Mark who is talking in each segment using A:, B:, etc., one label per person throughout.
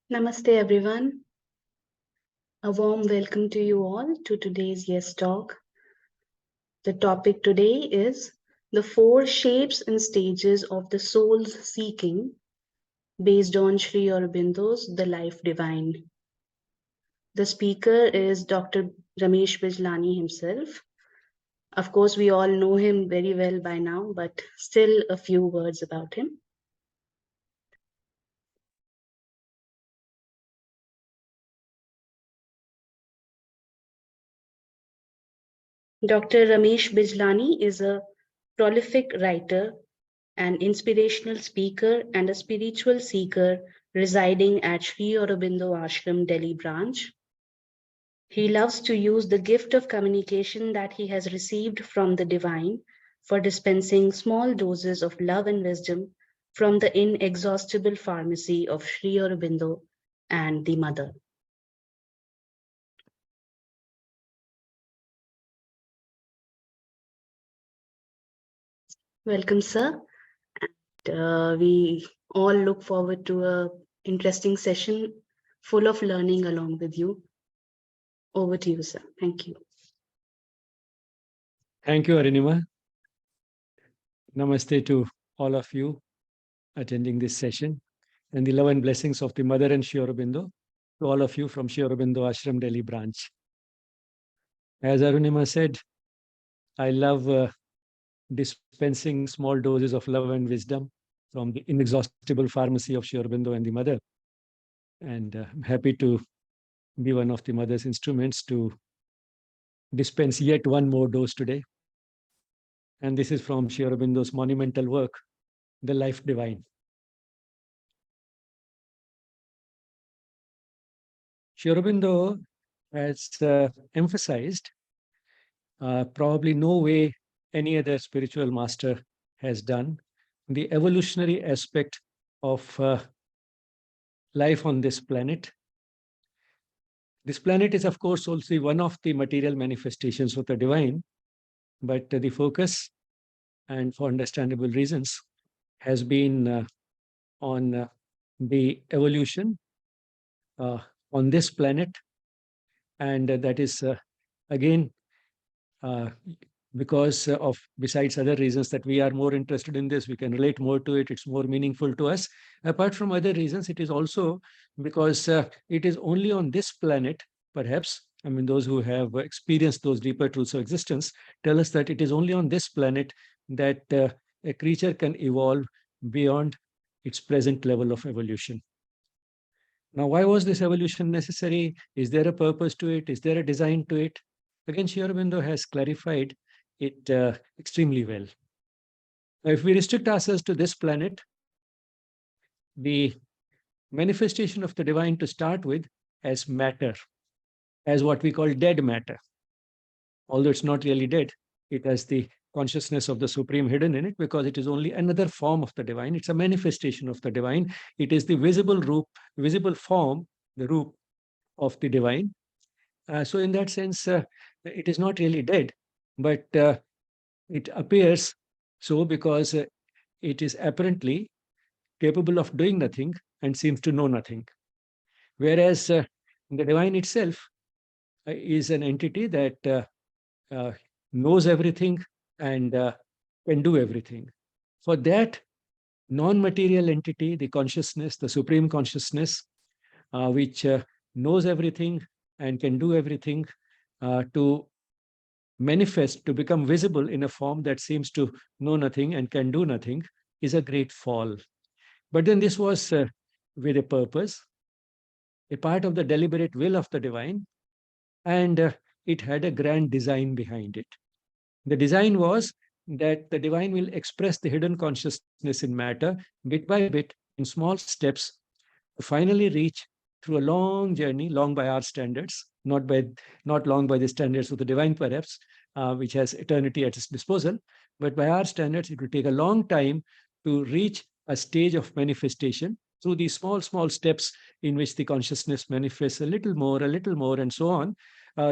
A: Namaste, everyone. A warm welcome to you all to today's Yes Talk. The topic today is the four shapes and stages of the soul's seeking based on Sri Aurobindo's The Life Divine. The speaker is Dr. Ramesh Bijlani himself. Of course, we all know him very well by now, but still a few words about him. Dr. Ramesh Bijlani is a prolific writer, an inspirational speaker, and a spiritual seeker residing at Sri Aurobindo Ashram, Delhi branch. He loves to use the gift of communication that he has received from the divine for dispensing small doses of love and wisdom from the inexhaustible pharmacy of Sri Aurobindo and the Mother. Welcome, sir. We all look forward to a interesting session full of learning along with you. Over to you, sir. Thank you.
B: Thank you, Arinima. Namaste to all of you attending this session, and the love and blessings of the Mother and Sri Aurobindo to all of you from Sri Aurobindo Ashram, Delhi branch. As Arunima said, I love dispensing small doses of love and wisdom from the inexhaustible pharmacy of Sri Aurobindo and the Mother. And I'm happy to be one of the Mother's instruments to dispense yet one more dose today. And this is from Sri Aurobindo's monumental work, The Life Divine. Sri Aurobindo has emphasized probably no way any other spiritual master has done the evolutionary aspect of life on this planet. This planet is, of course, also one of the material manifestations of the divine, but the focus, and for understandable reasons, has been on the evolution on this planet. And that is, again, because of, besides other reasons that we are more interested in this, we can relate more to it, it's more meaningful to us. Apart from other reasons, it is also because it is only on this planet, perhaps, I mean, those who have experienced those deeper truths of existence tell us that it is only on this planet that a creature can evolve beyond its present level of evolution. Now, why was this evolution necessary? Is there a purpose to it? Is there a design to it? Again, Sri Aurobindo has clarified it extremely well. Now, if we restrict ourselves to this planet, the manifestation of the divine to start with as matter, as what we call dead matter. Although it's not really dead, it has the consciousness of the Supreme hidden in it because it is only another form of the divine. It's a manifestation of the divine. It is the visible form, the roop of the divine. So in that sense, it is not really dead, but it appears so because it is apparently capable of doing nothing and seems to know nothing. Whereas the divine itself is an entity that knows everything and can do everything. For that non-material entity, the consciousness, the supreme consciousness, which knows everything and can do everything, to manifest, to become visible in a form that seems to know nothing and can do nothing, is a great fall. But then this was with a purpose, a part of the deliberate will of the divine, and it had a grand design behind it. The design was that the divine will express the hidden consciousness in matter bit by bit in small steps to finally reach through a long journey, long by our standards, not long by the standards of the divine perhaps, which has eternity at its disposal, but by our standards, it will take a long time to reach a stage of manifestation through these small steps in which the consciousness manifests a little more, and so on.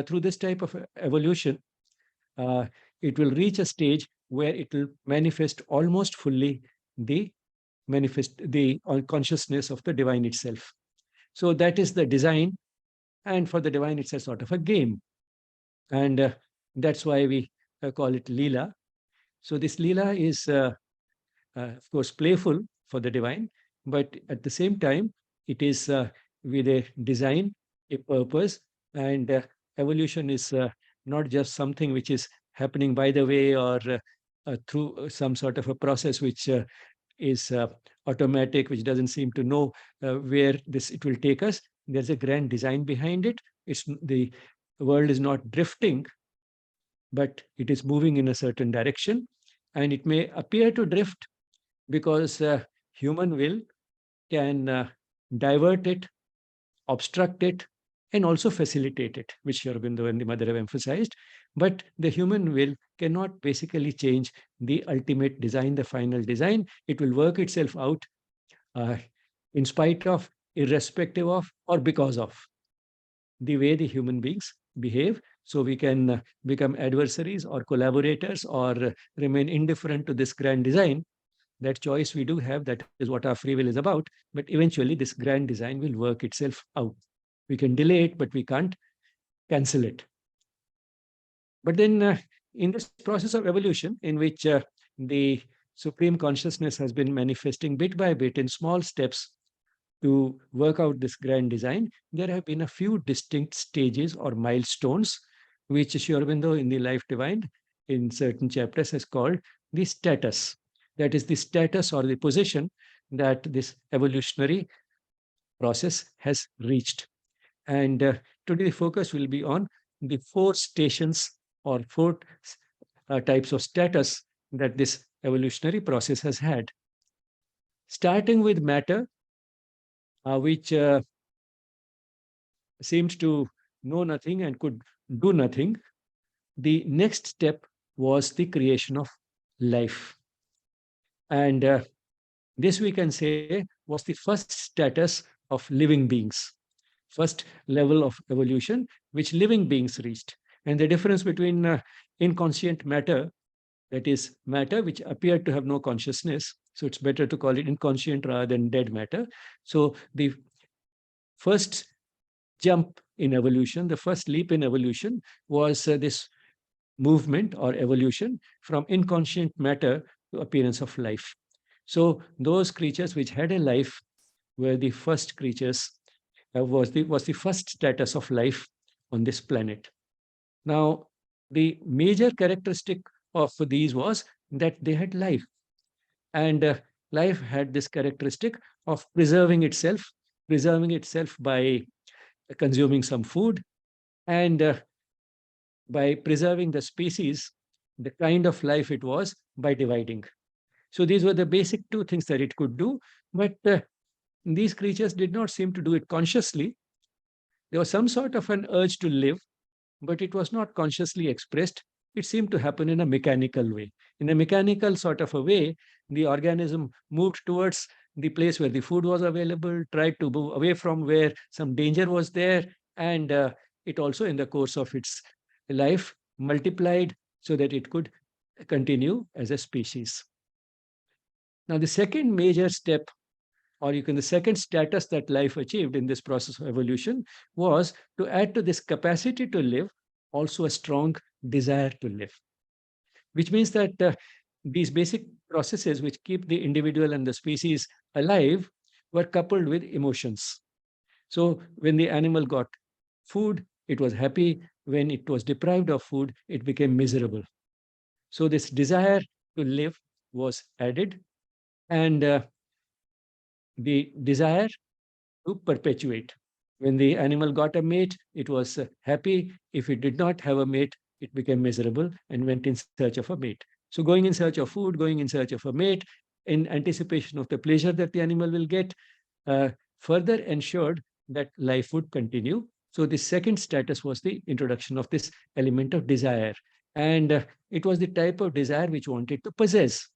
B: Through this type of evolution, it will reach a stage where it will manifest almost fully the consciousness of the divine itself. So that is the design. And for the divine, it's a sort of a game. And that's why we call it Leela. So this Leela is, of course, playful for the divine, but at the same time, it is with a design, a purpose, and evolution is not just something which is happening by the way or through some sort of a process which is automatic, which doesn't seem to know where this it will take us. There's a grand design behind it. It's the world is not drifting, but it is moving in a certain direction, and it may appear to drift because human will can divert it, obstruct it, and also facilitate it, which Aurobindo and the mother have emphasized. But the human will cannot basically change the ultimate design, the final design. It will work itself out uh, in spite of, irrespective of, or because of the way the human beings behave. So we can become adversaries or collaborators or remain indifferent to this grand design. That choice we do have. That is what our free will is about. But eventually, this grand design will work itself out. We can delay it, but we can't cancel it. But then, in this process of evolution, in which the supreme consciousness has been manifesting bit by bit in small steps to work out this grand design, there have been a few distinct stages or milestones, which Sri Aurobindo in the Life Divine, in certain chapters, has called the status. That is the status or the position that this evolutionary process has reached. And today the focus will be on the four stations or four types of status that this evolutionary process has had. Starting with matter, which seemed to know nothing and could do nothing, the next step was the creation of life. And this we can say was the first status of living beings, first level of evolution which living beings reached. And the difference between inconscient matter, that is matter which appeared to have no consciousness, so it's better to call it inconscient rather than dead matter. So the first jump in evolution, the first leap in evolution was this movement or evolution from inconscient matter to appearance of life. So those creatures which had a life were the first creatures, was the first status of life on this planet. Now, the major characteristic of these was that they had life, and life had this characteristic of preserving itself by consuming some food, and by preserving the species, the kind of life it was, by dividing. So these were the basic two things that it could do, but these creatures did not seem to do it consciously. There was some sort of an urge to live, but it was not consciously expressed. It seemed to happen in a mechanical way. In a mechanical sort of a way, the organism moved towards the place where the food was available, tried to move away from where some danger was there, and it also, in the course of its life, multiplied so that it could continue as a species. Now, the second major step, or you can the second status that life achieved in this process of evolution, was to add to this capacity to live also a strong desire to live, which means that these basic processes which keep the individual and the species alive were coupled with emotions. So when the animal got food, it was happy. When it was deprived of food, it became miserable. So this desire to live was added, and the desire to perpetuate. When the animal got a mate, it was happy. If it did not have a mate, it became miserable and went in search of a mate. So, going in search of food, going in search of a mate, in anticipation of the pleasure that the animal will get, uh, further ensured that life would continue. So, the second status was the introduction of this element of desire. And it was the type of desire which wanted to possess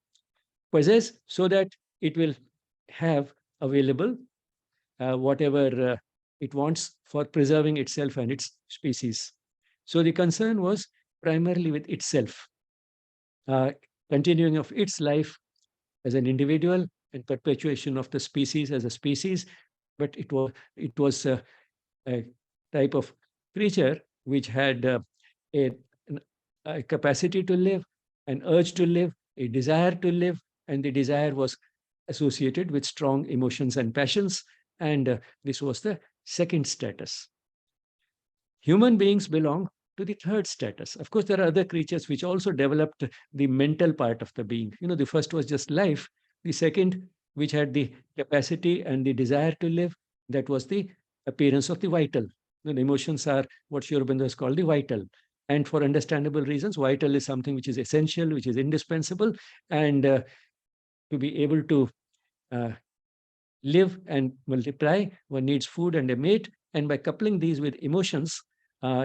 B: so that it will have available whatever it wants for preserving itself and its species. So the concern was primarily with itself, uh, continuing of its life as an individual and perpetuation of the species as a species, but it was a type of creature which had a, a capacity to live, an urge to live, a desire to live, and the desire was associated with strong emotions and passions. And this was the second status. Human beings belong to the third status. Of course, there are other creatures which also developed the mental part of the being. The first was just life. The second, which had the capacity and the desire to live, that was the appearance of the vital. The emotions are what Aurobindo has called the vital. And for understandable reasons, vital is something which is essential, which is indispensable. And to be able to uh, live and multiply, one needs food and a mate. And by coupling these with emotions,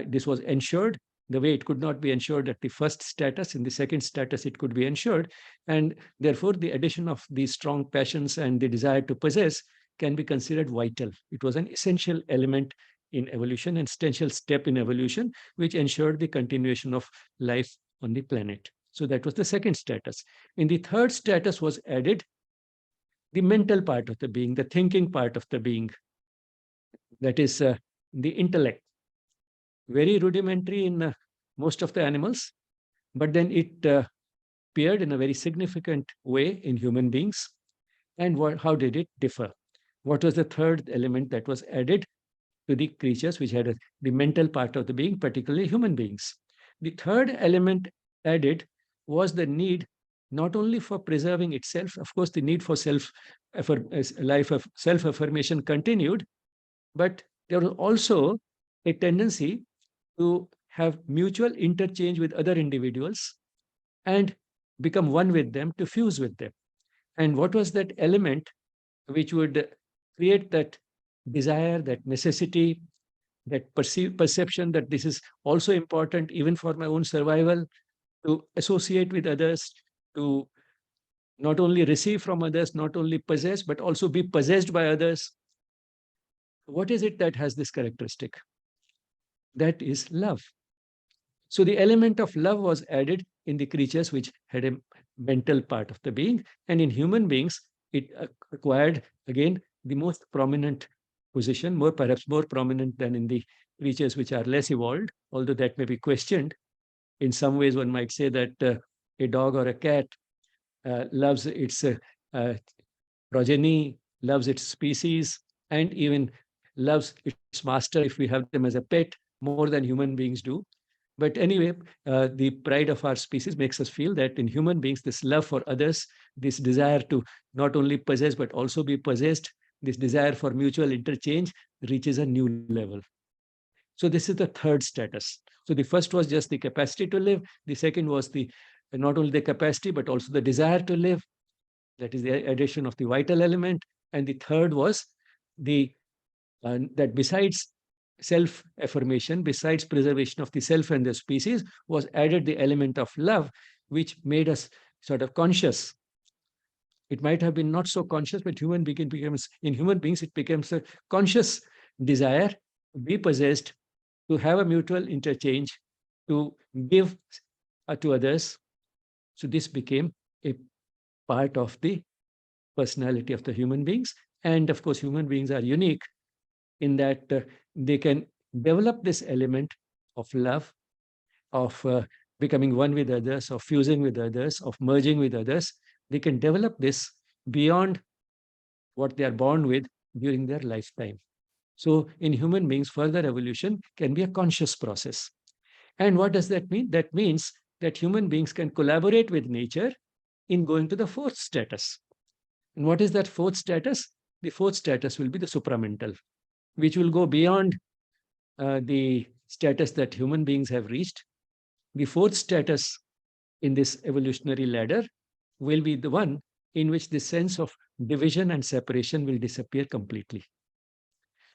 B: this was ensured the way it could not be ensured at the first status. In the second status, it could be ensured. And therefore, the addition of these strong passions and the desire to possess can be considered vital. It was an essential element in evolution, an essential step in evolution, which ensured the continuation of life on the planet. So that was the second status. In the third status was added the mental part of the being, the thinking part of the being, that is the intellect. Very rudimentary in most of the animals, but then it appeared in a very significant way in human beings. And how did it differ? What was the third element that was added to the creatures which had the mental part of the being, particularly human beings? The third element added was the need not only for preserving itself, of course, the need for life of self affirmation continued, but there was also a tendency to have mutual interchange with other individuals and become one with them, to fuse with them. And what was that element which would create that desire, that necessity, that perception that this is also important even for my own survival, to associate with others, to not only receive from others, not only possess, but also be possessed by others? What is it that has this characteristic? That is love. So the element of love was added in the creatures which had a mental part of the being. And in human beings, it acquired again the most prominent position, perhaps more prominent than in the creatures which are less evolved, although that may be questioned. In some ways, one might say that a dog or a cat loves its uh, progeny, loves its species, and even loves its master if we have them as a pet more than human beings do. But anyway, the pride of our species makes us feel that in human beings, this love for others, this desire to not only possess but also be possessed, this desire for mutual interchange reaches a new level. So this is the third status. So the first was just the capacity to live. The second was the not only the capacity but also the desire to live. That is the addition of the vital element. And the third was the that besides self affirmation, besides preservation of the self and the species, was added the element of love, which made us sort of conscious. It might have been not so conscious, but in human beings, it becomes a conscious desire to be possessed, to have a mutual interchange, to give to others. So this became a part of the personality of the human beings. And of course, human beings are unique in that they can develop this element of love, of becoming one with others, of fusing with others, of merging with others. They can develop this beyond what they are born with during their lifetime. So in human beings, further evolution can be a conscious process. And what does that mean? That means that human beings can collaborate with nature in going to the fourth status. And what is that fourth status? The fourth status will be the supramental, which will go beyond the status that human beings have reached. The fourth status in this evolutionary ladder will be the one in which the sense of division and separation will disappear completely.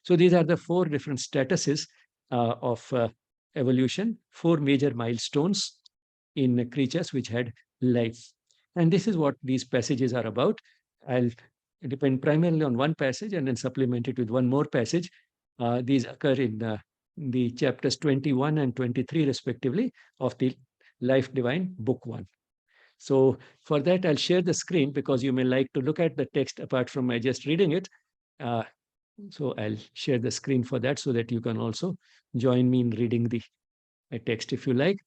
B: So these are the four different statuses of evolution, four major milestones in creatures which had life. And this is what these passages are about. I'll depend primarily on one passage and then supplement it with one more passage. These occur in the chapters 21 and 23, respectively, of the Life Divine, Book 1. So for that, I'll share the screen because you may like to look at the text apart from my just reading it. Uh, So I'll share the screen for that so that you can also join me in reading the text if you like.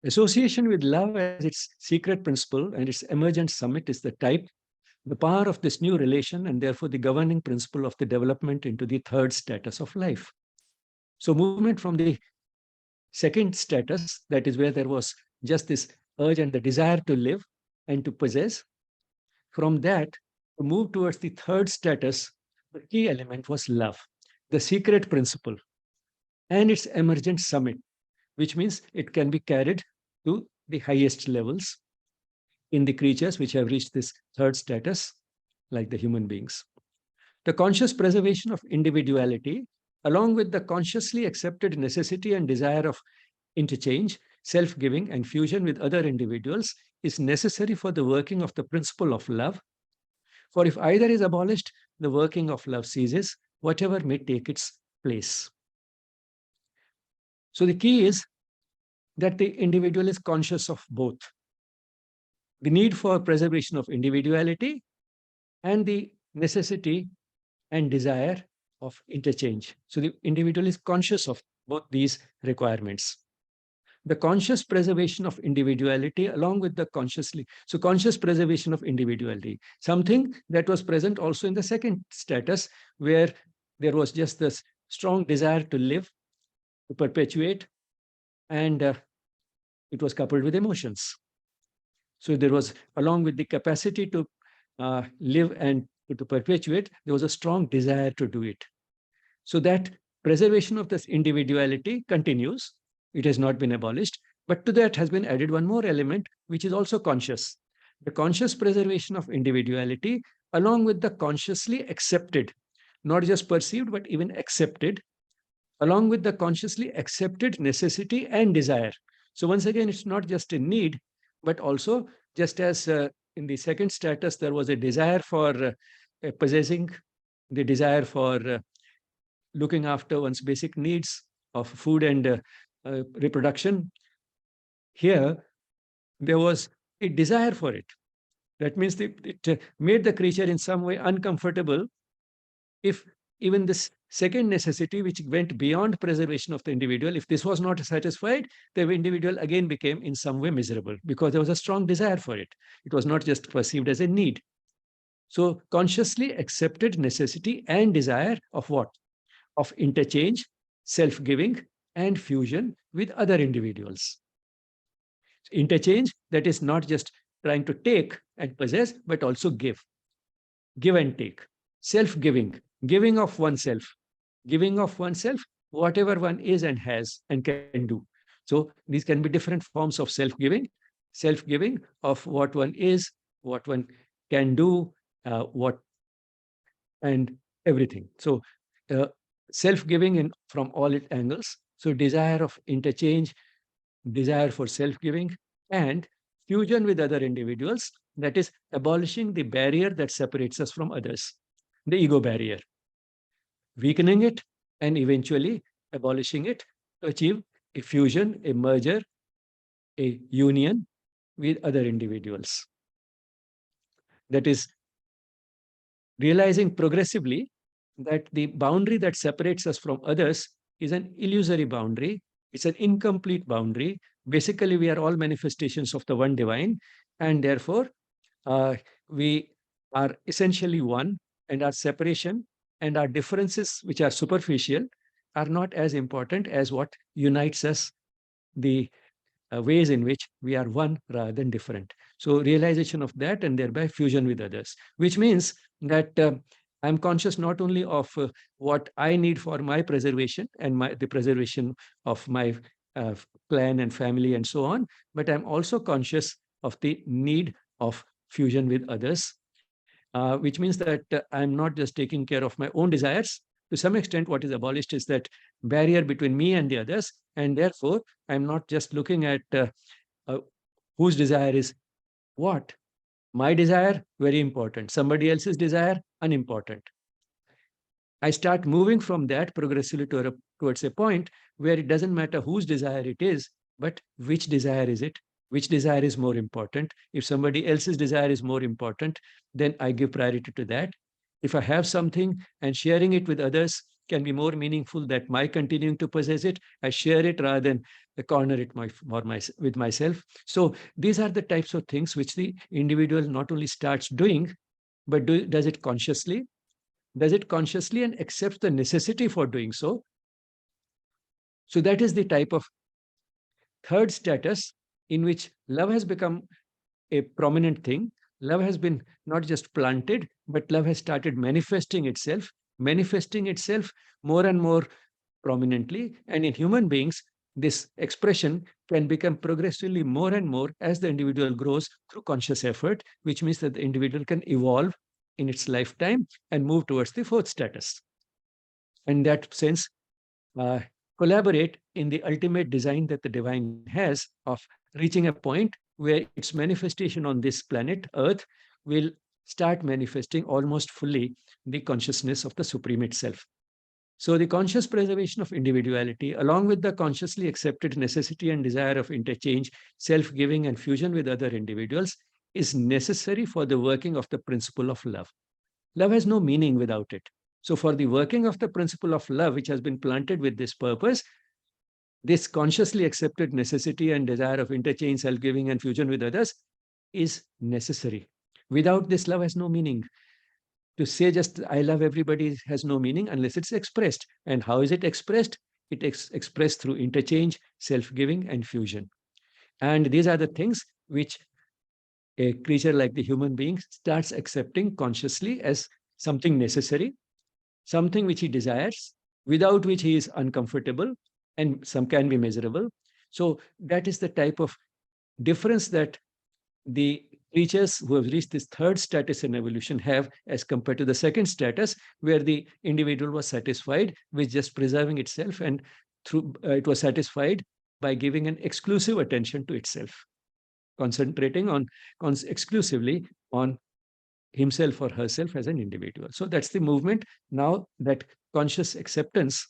B: Association with love as its secret principle and its emergent summit is the type, the power of this new relation, and therefore the governing principle of the development into the third status of life. So, movement from the second status, that is where there was just this urge and the desire to live and to possess, from that to move towards the third status, the key element was love, the secret principle, and its emergent summit, which means it can be carried to the highest levels in the creatures which have reached this third status, like the human beings. The conscious preservation of individuality, along with the consciously accepted necessity and desire of interchange, self giving, and fusion with other individuals, is necessary for the working of the principle of love. For if either is abolished, the working of love ceases, whatever may take its place. So the key is that the individual is conscious of both the need for preservation of individuality and the necessity and desire of interchange. So the individual is conscious of both these requirements. The conscious preservation of individuality along with the conscious preservation of individuality, something that was present also in the second status, where there was just this strong desire to live, to perpetuate, and it was coupled with emotions. So there was, along with the capacity to live and to perpetuate, there was a strong desire to do it. So that preservation of this individuality continues. It has not been abolished, but to that has been added one more element, which is also conscious. The conscious preservation of individuality, along with the consciously accepted, not just perceived, but even accepted, along with the consciously accepted necessity and desire. So once again, it's not just a need, but also just as in the second status, there was a desire for possessing, the desire for looking after one's basic needs of food and reproduction. Here, there was a desire for it. That means it made the creature in some way uncomfortable if even this second necessity, which went beyond preservation of the individual, if this was not satisfied, the individual again became in some way miserable because there was a strong desire for it. It was not just perceived as a need. So consciously accepted necessity and desire of what? Of interchange, self giving, and fusion with other individuals. Interchange that is not just trying to take and possess, but also give and take. Self giving, giving of oneself, whatever one is and has and can do. So these can be different forms of self giving of what one is, what one can do, what and everything. So uh, self-giving in from all its angles. So desire of interchange, desire for self-giving, and fusion with other individuals, that is abolishing the barrier that separates us from others, the ego barrier, weakening it, and eventually abolishing it to achieve a fusion, a merger, a union with other individuals. That is realizing progressively that the boundary that separates us from others is an illusory boundary, it's an incomplete boundary. Basically, we are all manifestations of the one divine, and therefore, we are essentially one, and our separation and our differences, which are superficial, are not as important as what unites us, the ways in which we are one rather than different. So realization of that and thereby fusion with others, which means that I'm conscious not only of what I need for my preservation and the preservation of my uh, clan and family and so on, but I'm also conscious of the need of fusion with others, which means that I'm not just taking care of my own desires. To some extent, what is abolished is that barrier between me and the others, and therefore, I'm not just looking at uh, whose desire is what. My desire, very important. Somebody else's desire, unimportant. I start moving from that progressively towards a point where it doesn't matter whose desire it is, but which desire is it? Which desire is more important? If somebody else's desire is more important, then I give priority to that. If I have something and sharing it with others can be more meaningful than my continuing to possess it, I share it rather than corner it with myself. So these are the types of things which the individual not only starts doing, but does it consciously, and accepts the necessity for doing so. So that is the type of third status in which love has become a prominent thing. Love has been not just planted, but love has started manifesting itself more and more prominently. And in human beings, this expression can become progressively more and more as the individual grows through conscious effort, which means that the individual can evolve in its lifetime and move towards the fourth status. In that sense, uh, collaborate in the ultimate design that the divine has of reaching a point where its manifestation on this planet, Earth, will start manifesting almost fully the consciousness of the Supreme itself. So, the conscious preservation of individuality, along with the consciously accepted necessity and desire of interchange, self giving, and fusion with other individuals, is necessary for the working of the principle of love. Love has no meaning without it. So, for the working of the principle of love, which has been planted with this purpose, this consciously accepted necessity and desire of interchange, self giving, and fusion with others is necessary. Without this, love has no meaning. To say just I love everybody has no meaning unless it's expressed. And how is it expressed? It expressed through interchange, self giving, and fusion. And these are the things which a creature like the human being starts accepting consciously as something necessary, something which he desires, without which he is uncomfortable, and some can be miserable. So that is the type of difference that the creatures who have reached this third status in evolution have as compared to the second status, where the individual was satisfied with just preserving itself, and through it was satisfied by giving an exclusive attention to itself, concentrating on exclusively on himself or herself as an individual. So that's the movement. Now that conscious acceptance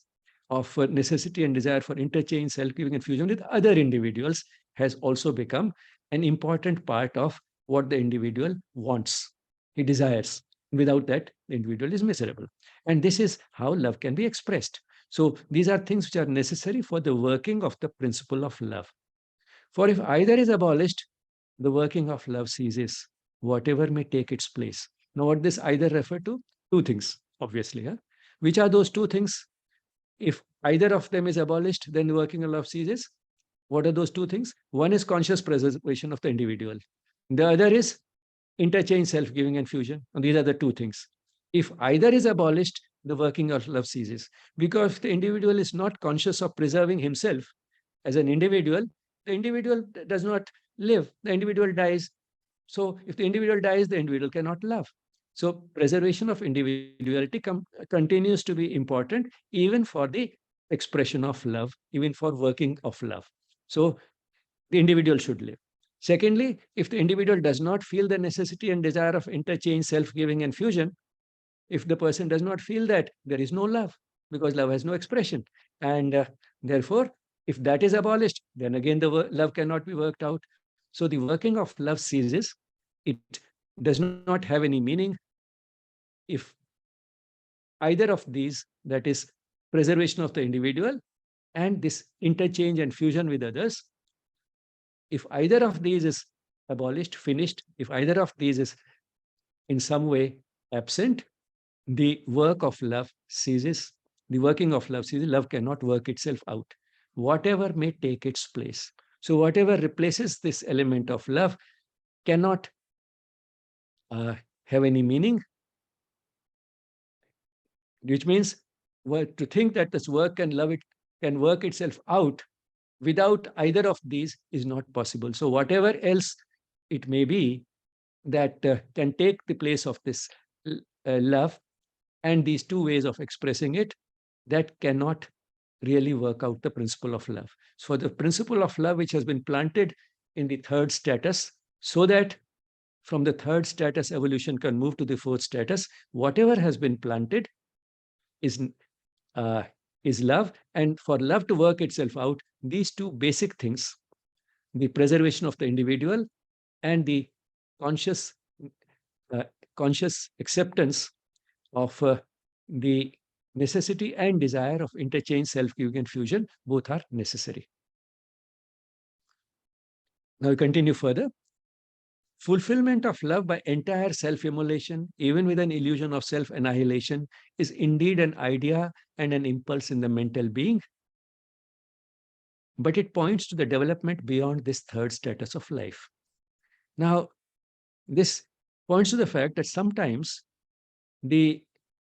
B: of necessity and desire for interchange, self-giving, and fusion with other individuals has also become an important part of what the individual wants, he desires. Without that, the individual is miserable. And this is how love can be expressed. So these are things which are necessary for the working of the principle of love. For if either is abolished, the working of love ceases, whatever may take its place. Now, what this either refer to? Two things, obviously. Huh? Which are those two things? If either of them is abolished, then the working of love ceases. What are those two things? One is conscious preservation of the individual. The other is interchange, self-giving, and fusion. And these are the two things. If either is abolished, the working of love ceases. Because the individual is not conscious of preserving himself as an individual, the individual does not live, the individual dies. So if the individual dies, the individual cannot love. So preservation of individuality continues to be important even for the expression of love, even for working of love. So the individual should live. Secondly, if the individual does not feel the necessity and desire of interchange, self-giving, and fusion, if the person does not feel that, there is no love, because love has no expression. And therefore, if that is abolished, then again the love cannot be worked out. So the working of love ceases. It does not have any meaning if either of these, that is preservation of the individual and this interchange and fusion with others, if either of these is abolished, finished, if either of these is in some way absent, the work of love ceases. The working of love ceases. Love cannot work itself out. Whatever may take its place. So whatever replaces this element of love cannot have any meaning, which means to think that this work and love it can work itself out without either of these is not possible. So whatever else it may be that can take the place of this love and these two ways of expressing it, that cannot really work out the principle of love. So the principle of love, which has been planted in the third status, so that from the third status evolution can move to the fourth status, whatever has been planted is uh, is love. And for love to work itself out, these two basic things, the preservation of the individual and the conscious uh, conscious acceptance of the necessity and desire of interchange, self-giving, and fusion, both are necessary. Now we continue further. Fulfillment of love by entire self-immolation, even with an illusion of self-annihilation, is indeed an idea and an impulse in the mental being, but it points to the development beyond this third status of life. Now, this points to the fact that sometimes the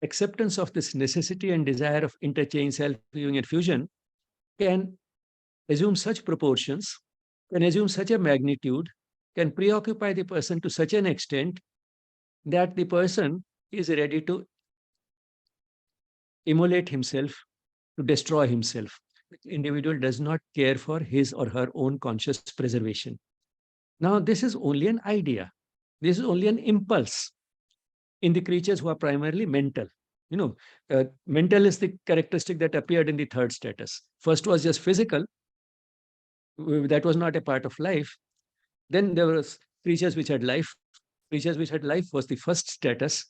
B: acceptance of this necessity and desire of interchange, self-viewing, and fusion can assume such proportions, can assume such a magnitude, can preoccupy the person to such an extent that the person is ready to immolate himself, to destroy himself. The individual does not care for his or her own conscious preservation. Now, this is only an idea. This is only an impulse in the creatures who are primarily mental. Mental is the characteristic that appeared in the third status. First was just physical, that was not a part of life. Then there was creatures which had life. Creatures which had life was the first status.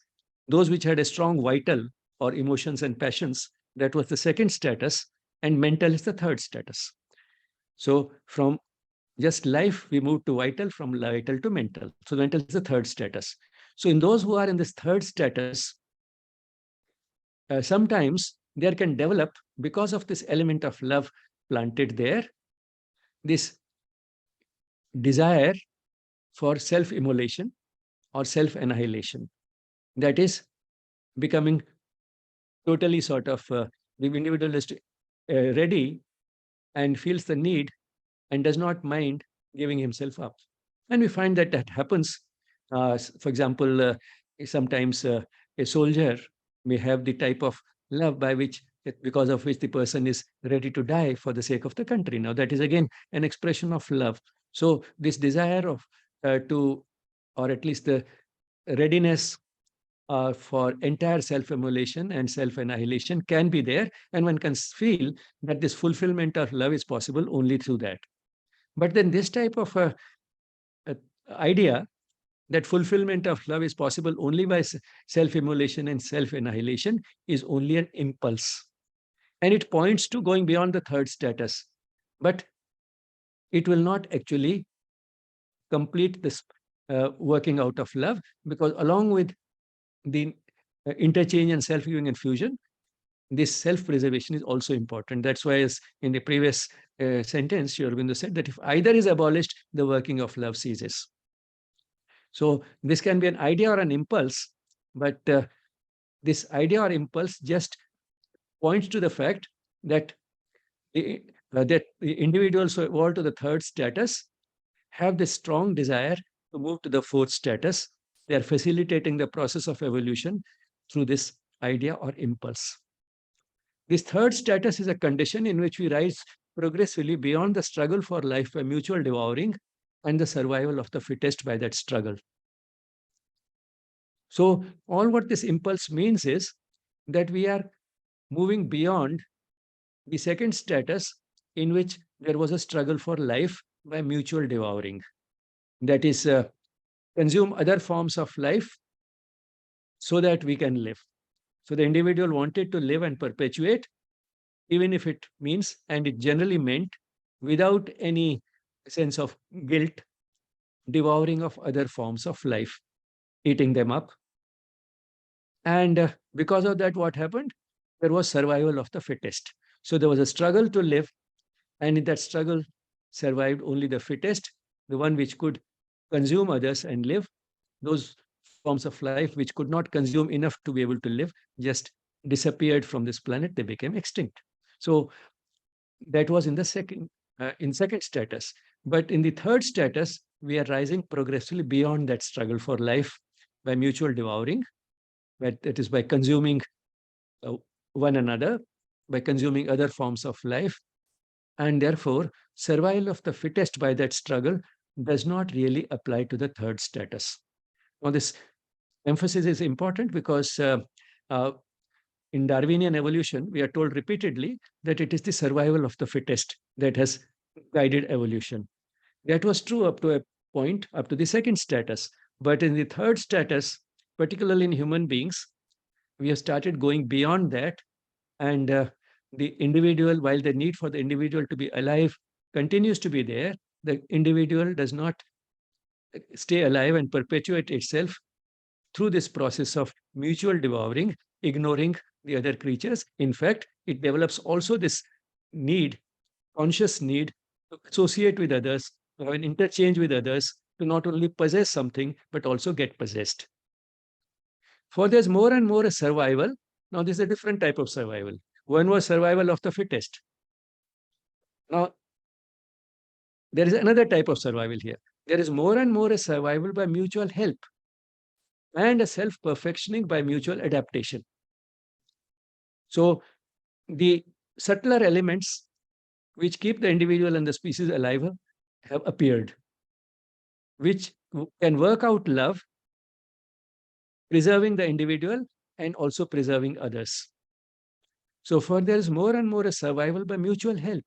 B: Those which had a strong vital or emotions and passions, that was the second status. And mental is the third status. So from just life, we move to vital, from vital to mental. So mental is the third status. So in those who are in this third status, sometimes there can develop, because of this element of love planted there, this desire for self-immolation or self-annihilation. That is becoming totally sort of, the individual is ready and feels the need and does not mind giving himself up. And we find that that happens. For example, sometimes a soldier may have the type of love by which, because of which the person is ready to die for the sake of the country. Now, that is again an expression of love. So this desire of to, or at least the readiness for entire self-immolation and self-annihilation can be there, and one can feel that this fulfillment of love is possible only through that. But then this type of a idea that fulfillment of love is possible only by self-immolation and self-annihilation is only an impulse. And it points to going beyond the third status. But it will not actually complete this working out of love, because along with the interchange and self-giving and fusion, this self-preservation is also important. That's why, as in the previous sentence, Aurobindo said that if either is abolished, the working of love ceases. So this can be an idea or an impulse, but this idea or impulse just points to the fact that that the individuals who evolve to the third status have this strong desire to move to the fourth status. They are facilitating the process of evolution through this idea or impulse. This third status is a condition in which we rise progressively beyond the struggle for life by mutual devouring and the survival of the fittest by that struggle. So all what this impulse means is that we are moving beyond the second status, in which there was a struggle for life by mutual devouring. That is, consume other forms of life so that we can live. So the individual wanted to live and perpetuate, even if it means, and it generally meant, without any sense of guilt, devouring of other forms of life, eating them up. And because of that, what happened? There was survival of the fittest. So there was a struggle to live, and in that struggle survived only the fittest, the one which could consume others and live. Those forms of life which could not consume enough to be able to live just disappeared from this planet. They became extinct. So that was in the second status. But in the third status, we are rising progressively beyond that struggle for life by mutual devouring, but that is by consuming one another, by consuming other forms of life. And therefore, survival of the fittest by that struggle does not really apply to the third status. Now, this emphasis is important because uh, in Darwinian evolution, we are told repeatedly that it is the survival of the fittest that has guided evolution. That was true up to a point, up to the second status. But in the third status, particularly in human beings, we have started going beyond that. And the individual, while the need for the individual to be alive continues to be there, the individual does not stay alive and perpetuate itself through this process of mutual devouring, ignoring the other creatures. In fact, it develops also this need, conscious need to associate with others, to have an interchange with others, to not only possess something, but also get possessed. For there's more and more a survival. Now, this is a different type of survival. One was survival of the fittest. Now, there is another type of survival here. There is more and more a survival by mutual help and a self-perfectioning by mutual adaptation. So the subtler elements which keep the individual and the species alive have appeared, which can work out love, preserving the individual and also preserving others. So for there is more and more a survival by mutual help.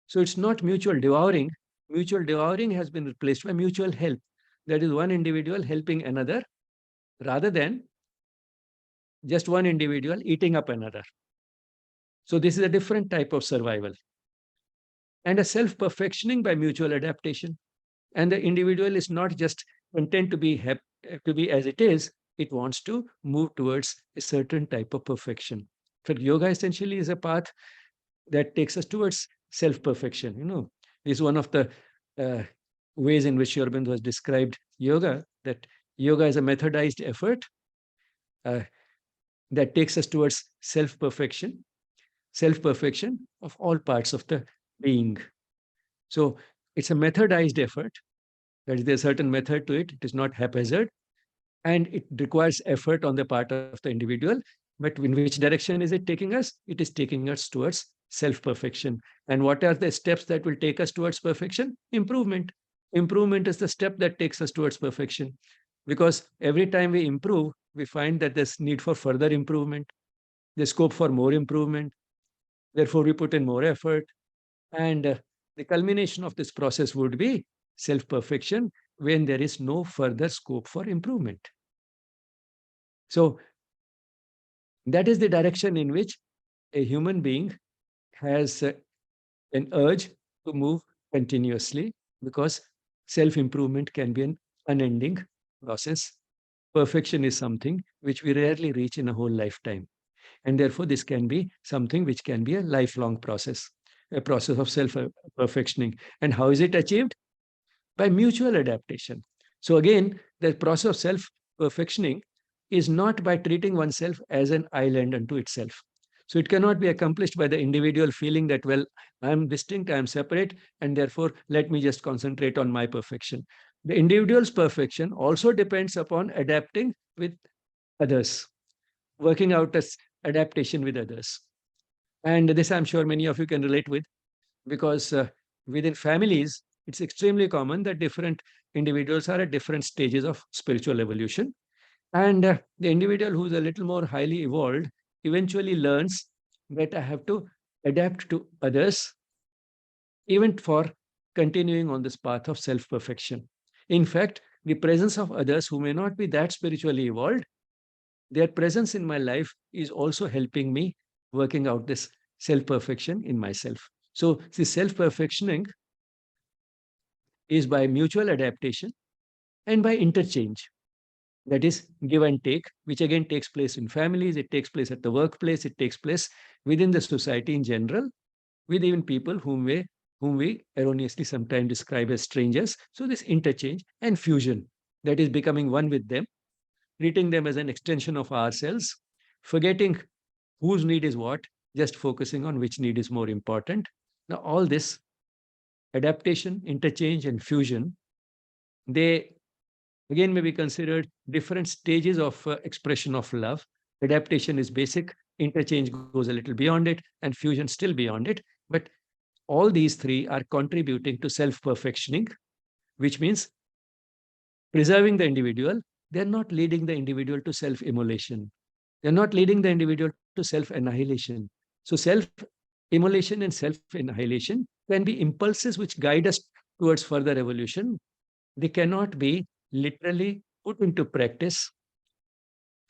B: So it's not mutual devouring. Mutual devouring has been replaced by mutual help. That is one individual helping another rather than just one individual eating up another. So this is a different type of survival. And a self-perfectioning by mutual adaptation. And the individual is not just content to be as it is, it wants to move towards a certain type of perfection. So yoga essentially is a path that takes us towards self-perfection. This is one of the ways in which Aurobindo has described yoga, that yoga is a methodized effort that takes us towards self-perfection of all parts of the being. So it's a methodized effort. That is, there's a certain method to it. It is not haphazard, and it requires effort on the part of the individual. But in which direction is it taking us? It is taking us towards self-perfection. And what are the steps that will take us towards perfection? Improvement. Improvement is the step that takes us towards perfection. Because every time we improve, we find that there's need for further improvement. There's scope for more improvement. Therefore, we put in more effort. And the culmination of this process would be self-perfection when there is no further scope for improvement. So that is the direction in which a human being has an urge to move continuously, because self-improvement can be an unending process. Perfection is something which we rarely reach in a whole lifetime. And therefore, this can be something which can be a lifelong process, a process of self-perfectioning. And how is it achieved? By mutual adaptation. So again, the process of self-perfectioning is not by treating oneself as an island unto itself. So it cannot be accomplished by the individual feeling that, well, I'm distinct, I'm separate, and therefore let me just concentrate on my perfection. The individual's perfection also depends upon adapting with others, working out as adaptation with others. And this I'm sure many of you can relate with, because within families, it's extremely common that different individuals are at different stages of spiritual evolution. And the individual who's a little more highly evolved eventually learns that I have to adapt to others, even for continuing on this path of self-perfection. In fact, the presence of others who may not be that spiritually evolved, their presence in my life is also helping me working out this self-perfection in myself. So the self-perfectioning is by mutual adaptation and by interchange. That is give and take, which again takes place in families, it takes place at the workplace, it takes place within the society in general, with even people whom we erroneously sometimes describe as strangers. So this interchange and fusion, that is becoming one with them, treating them as an extension of ourselves, forgetting whose need is what, just focusing on which need is more important. Now, all this adaptation, interchange, and fusion, they again may be considered different stages of expression of love. Adaptation is basic, interchange goes a little beyond it, and fusion still beyond it. But all these three are contributing to self-perfectioning, which means preserving the individual. They're not leading the individual to self-immolation. They're not leading the individual to self-annihilation. So self-immolation and self-annihilation can be impulses which guide us towards further evolution. They cannot be literally put into practice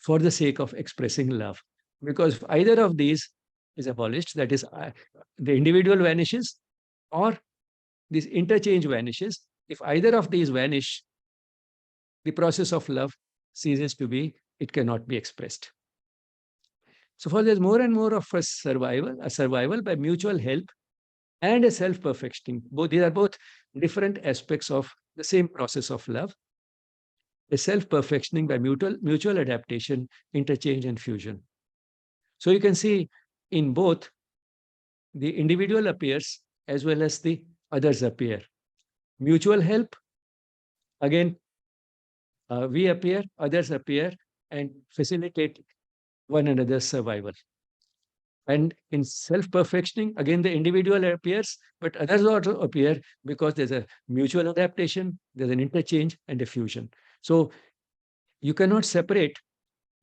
B: for the sake of expressing love. Because if either of these is abolished, that is, the individual vanishes or this interchange vanishes. If either of these vanish, the process of love ceases to be, it cannot be expressed. So for there's more and more of a survival by mutual help and a self-perfecting. Both these are both different aspects of the same process of love. A self-perfectioning by mutual adaptation, interchange, and fusion. So you can see in both the individual appears as well as the others appear. Mutual help, again, we appear, others appear, and facilitate one another's survival. And in self-perfectioning, again, the individual appears, but others also appear because there's a mutual adaptation, there's an interchange and a fusion. So you cannot separate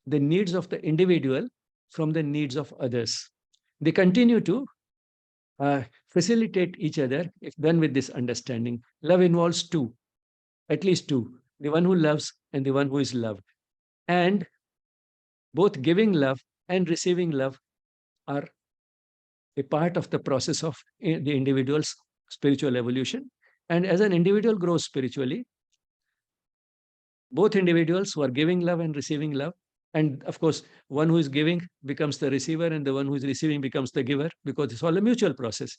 B: the needs of the individual from the needs of others. They continue to facilitate each other if done with this understanding. Love involves two, at least two, the one who loves and the one who is loved. And both giving love and receiving love are a part of the process of the individual's spiritual evolution. And as an individual grows spiritually, both individuals who are giving love and receiving love, and of course, one who is giving becomes the receiver, and the one who is receiving becomes the giver, because it's all a mutual process.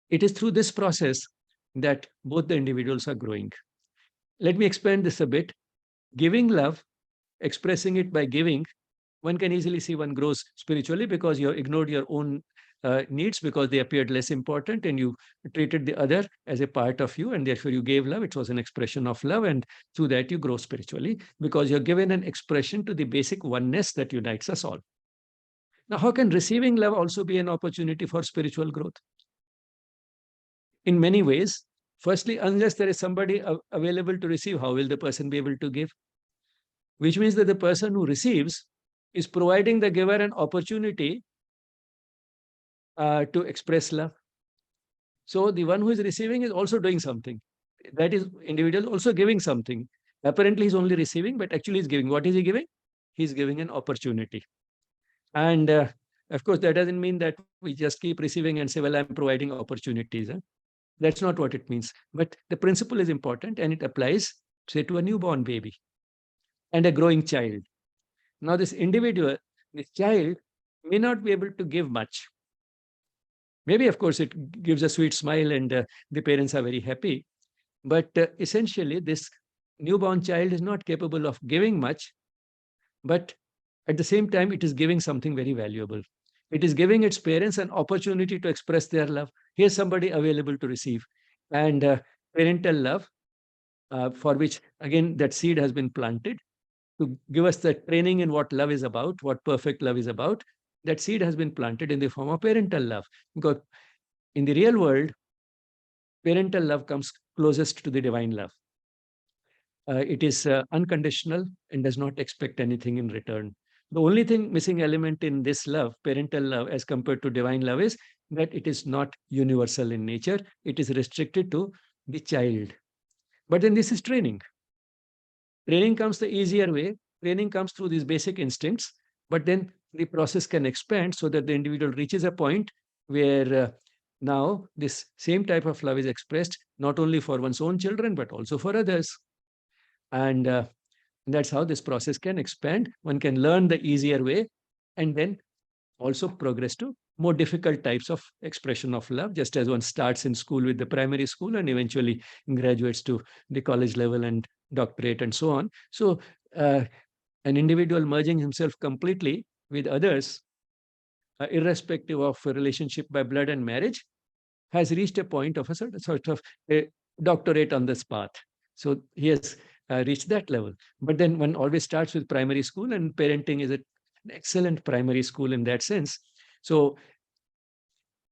B: It is through this process that both the individuals are growing. Let me expand this a bit. Giving love, expressing it by giving, one can easily see one grows spiritually because you ignored your own needs because they appeared less important, and you treated the other as a part of you, and therefore you gave love. It was an expression of love, and through that you grow spiritually because you're given an expression to the basic oneness that unites us all. Now, how can receiving love also be an opportunity for spiritual growth? In many ways. Firstly, unless there is somebody available to receive, how will the person be able to give? Which means that the person who receives is providing the giver an opportunity to express love. So the one who is receiving is also doing something. That is, individual also giving something. Apparently, he's only receiving, but actually he's giving. What is he giving? He's giving an opportunity. And of course, that doesn't mean that we just keep receiving and say, well, I'm providing opportunities. That's not what it means. But the principle is important, and it applies, say, to a newborn baby and a growing child. Now, this individual, this child, may not be able to give much. Maybe, of course, it gives a sweet smile and the parents are very happy. But essentially, this newborn child is not capable of giving much, but at the same time, it is giving something very valuable. It is giving its parents an opportunity to express their love. Here's somebody available to receive. And parental love, for which, again, that seed has been planted to give us the training in what love is about, what perfect love is about. That seed has been planted in the form of parental love. Because in the real world, parental love comes closest to the divine love. It is unconditional and does not expect anything in return. The only thing missing element in this love, parental love, as compared to divine love, is that it is not universal in nature. It is restricted to the child. But then this is training. Training comes the easier way. Training comes through these basic instincts, but then the process can expand so that the individual reaches a point where now this same type of love is expressed not only for one's own children, but also for others. And that's how this process can expand. One can learn the easier way and then also progress to more difficult types of expression of love, just as one starts in school with the primary school and eventually graduates to the college level and doctorate and so on. So an individual merging himself completely with others, irrespective of a relationship by blood and marriage, has reached a point of a sort of a doctorate on this path. So he has reached that level. But then one always starts with primary school, and parenting is an excellent primary school in that sense. So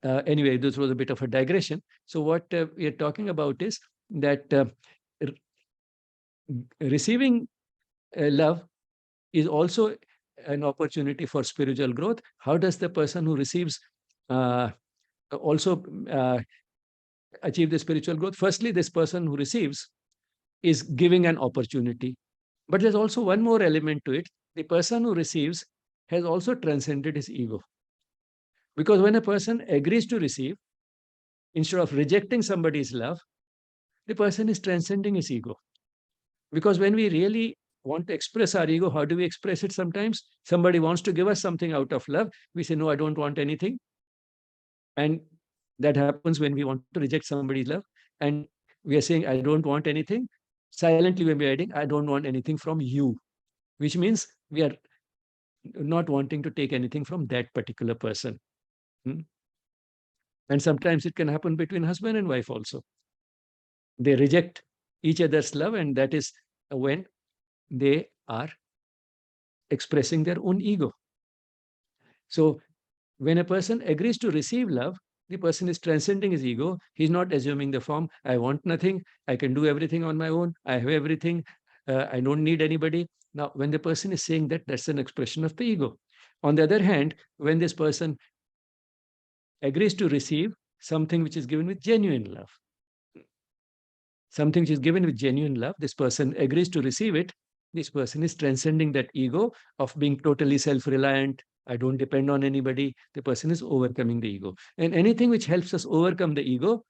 B: anyway, this was a bit of a digression. So what we are talking about is that receiving love is also an opportunity for spiritual growth, how does the person who receives uh, also achieve the spiritual growth? Firstly, this person who receives is giving an opportunity. But there's also one more element to it. The person who receives has also transcended his ego. Because when a person agrees to receive, instead of rejecting somebody's love, the person is transcending his ego. Because when we really want to express our ego, how do we express it sometimes? Somebody wants to give us something out of love. We say, no, I don't want anything. And that happens when we want to reject somebody's love. And we are saying, I don't want anything. Silently, when we're adding, I don't want anything from you, which means we are not wanting to take anything from that particular person. Hmm? And sometimes it can happen between husband and wife also. They reject each other's love, and that is when they are expressing their own ego. So when a person agrees to receive love, the person is transcending his ego. He's not assuming the form, I want nothing, I can do everything on my own, I have everything, I don't need anybody. Now, when the person is saying that, that's an expression of the ego. On the other hand, when this person agrees to receive something which is given with genuine love, something which is given with genuine love, this person agrees to receive it, this person is transcending that ego of being totally self-reliant. I don't depend on anybody. The person is overcoming the ego. And anything which helps us overcome the ego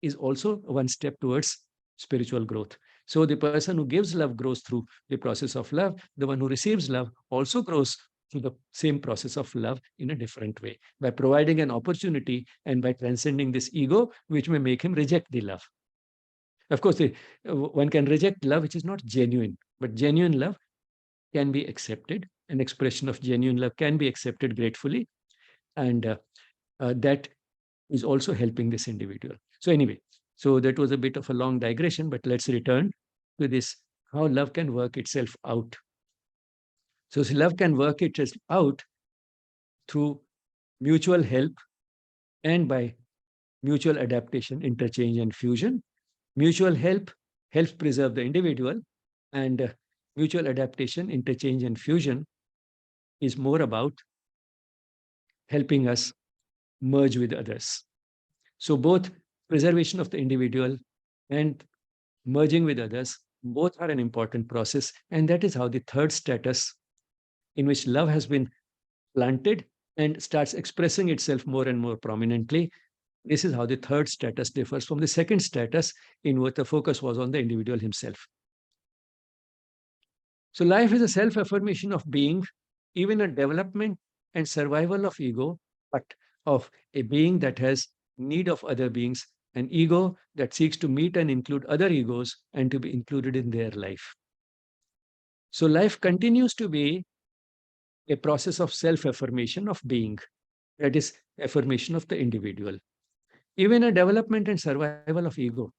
B: is also one step towards spiritual growth. So the person who gives love grows through the process of love. The one who receives love also grows through the same process of love in a different way, by providing an opportunity and by transcending this ego, which may make him reject the love. Of course, one can reject love which is not genuine, but genuine love can be accepted. An expression of genuine love can be accepted gratefully, and that is also helping this individual. So anyway, so that was a bit of a long digression, but let's return to this, how love can work itself out. So love can work itself out through mutual help and by mutual adaptation, interchange, and fusion. Mutual help helps preserve the individual, and mutual adaptation, interchange, and fusion is more about helping us merge with others. So both preservation of the individual and merging with others, both are an important process. And that is how the third status, in which love has been planted and starts expressing itself more and more prominently, this is how the third status differs from the second status, in which the focus was on the individual himself. So life is a self-affirmation of being, even a development and survival of ego, but of a being that has need of other beings, an ego that seeks to meet and include other egos and to be included in their life. So life continues to be a process of self-affirmation of being, that is, affirmation of the individual. Even a development and survival of ego,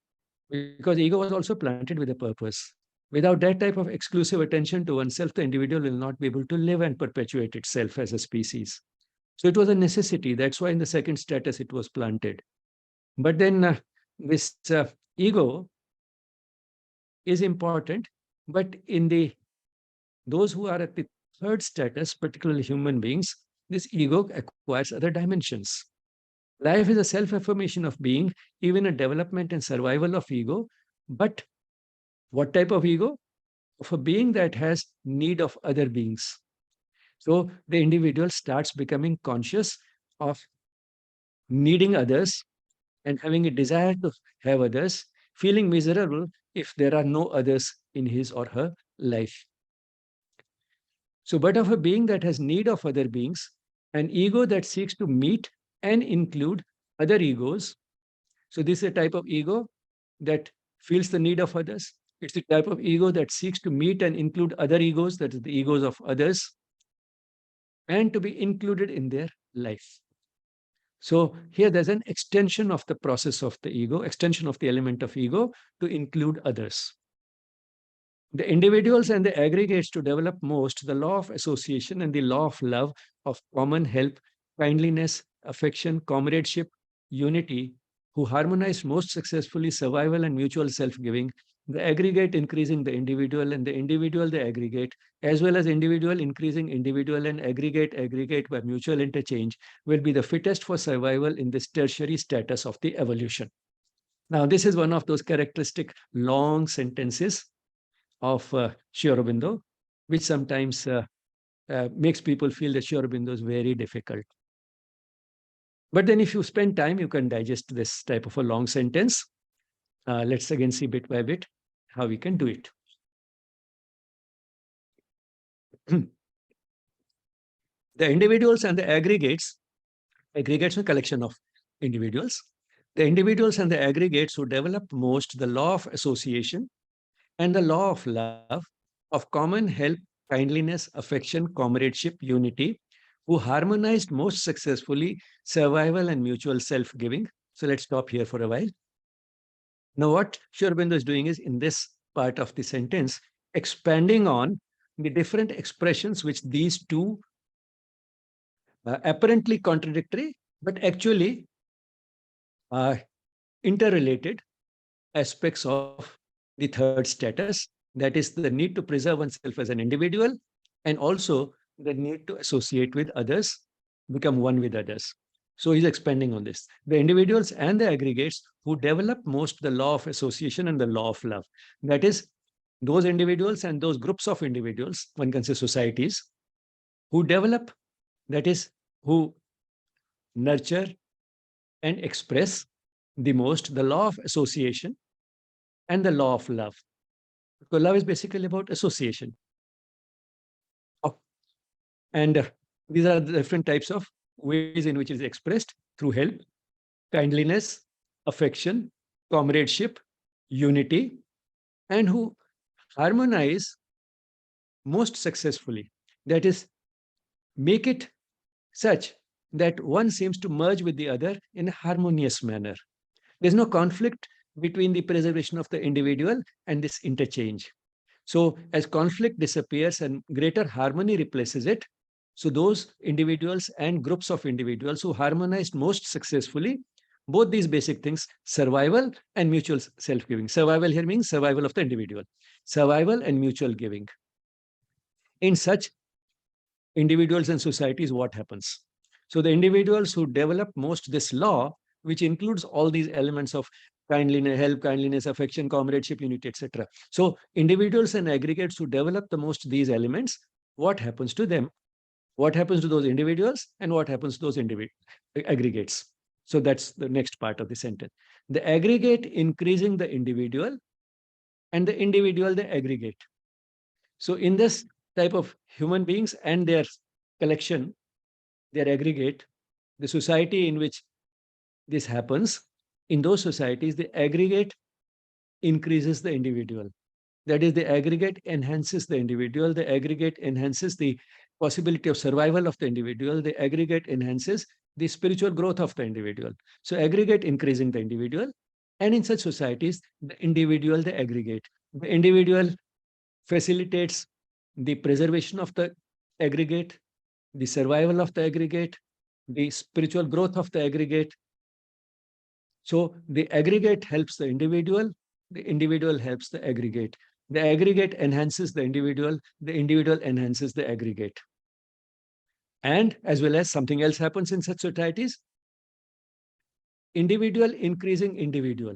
B: because ego was also planted with a purpose. Without that type of exclusive attention to oneself, the individual will not be able to live and perpetuate itself as a species. So it was a necessity. That's why in the second status it was planted. But then this ego is important, but in the those who are at the third status, particularly human beings, this ego acquires other dimensions. Life is a self-affirmation of being, even a development and survival of ego. But what type of ego? Of a being that has need of other beings. So the individual starts becoming conscious of needing others and having a desire to have others, feeling miserable if there are no others in his or her life. So, but of a being that has need of other beings, an ego that seeks to meet and include other egos. So, this is a type of ego that feels the need of others. It's the type of ego that seeks to meet and include other egos, that is, the egos of others, and to be included in their life. So here there's an extension of the process of the ego, extension of the element of ego to include others. The individuals and the aggregates to develop most the law of association and the law of love, of common help, kindliness, affection, comradeship, unity, who harmonize most successfully survival and mutual self-giving, the aggregate increasing the individual, and the individual the aggregate, as well as individual increasing individual and aggregate by mutual interchange, will be the fittest for survival in this tertiary status of the evolution. Now, this is one of those characteristic long sentences of Sri Aurobindo, which sometimes makes people feel that Sri Aurobindo is very difficult. But then if you spend time, you can digest this type of a long sentence. Let's again see bit by bit how we can do it. The individuals and the aggregates are a collection of individuals. The individuals and the aggregates who develop most the law of association and the law of love, of common help, kindliness, affection, comradeship, unity, who harmonized most successfully survival and mutual self-giving. So let's stop here for a while. Now, what Sri Aurobindo is doing is, in this part of the sentence, expanding on the different expressions which these two apparently contradictory, but actually interrelated aspects of the third status, that is the need to preserve oneself as an individual, and also the need to associate with others, become one with others. So he's expanding on this. The individuals and the aggregates who develop most the law of association and the law of love. That is, those individuals and those groups of individuals, one can say societies, who develop, that is, who nurture and express the most the law of association and the law of love. Because love is basically about association. And these are the different types of ways in which it is expressed through help, kindliness, affection, comradeship, unity, and who harmonize most successfully. That is, make it such that one seems to merge with the other in a harmonious manner. There's no conflict between the preservation of the individual and this interchange. So as conflict disappears and greater harmony replaces it, so those individuals and groups of individuals who harmonized most successfully, both these basic things, survival and mutual self-giving. Survival here means survival of the individual. Survival and mutual giving. In such individuals and societies, what happens? So the individuals who develop most this law, which includes all these elements of kindliness, help, kindliness, affection, comradeship, unity, etc. So individuals and aggregates who develop the most these elements, what happens to them? What happens to those individuals and what happens to those aggregates? So that's the next part of the sentence. The aggregate increasing the individual and the individual the aggregate. So in this type of human beings and their collection, their aggregate, the society in which this happens, in those societies, the aggregate increases the individual. That is, the aggregate enhances the individual, the aggregate enhances the possibility of survival of the individual, the aggregate enhances the spiritual growth of the individual. So aggregate increasing the individual, and in such societies, the individual, the aggregate. The individual facilitates the preservation of the aggregate, the survival of the aggregate, the spiritual growth of the aggregate. So the aggregate helps the individual helps the aggregate. The aggregate enhances the individual enhances the aggregate. And as well as something else happens in such societies, individual increasing individual.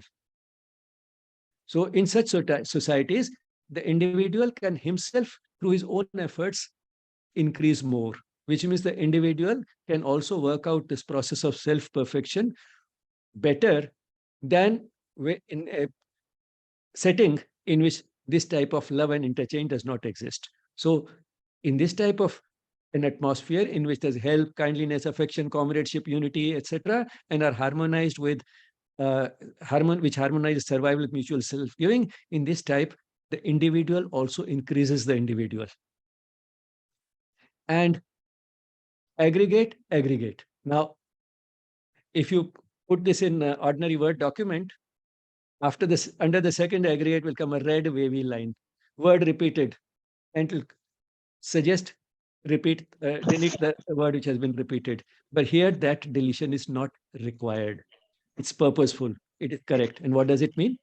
B: So in such societies, the individual can himself, through his own efforts, increase more, which means the individual can also work out this process of self-perfection better than in a setting in which this type of love and interchange does not exist. So in this type of an atmosphere in which there's help, kindliness, affection, comradeship, unity, etc., and are harmonized with which harmonizes survival with mutual self-giving, in this type, the individual also increases the individual. And aggregate. Now, if you put this in ordinary Word document, after this, under the second aggregate will come a red wavy line, word repeated, and it will suggest delete the word which has been repeated. But here that deletion is not required. It's purposeful. It is correct. And what does it mean?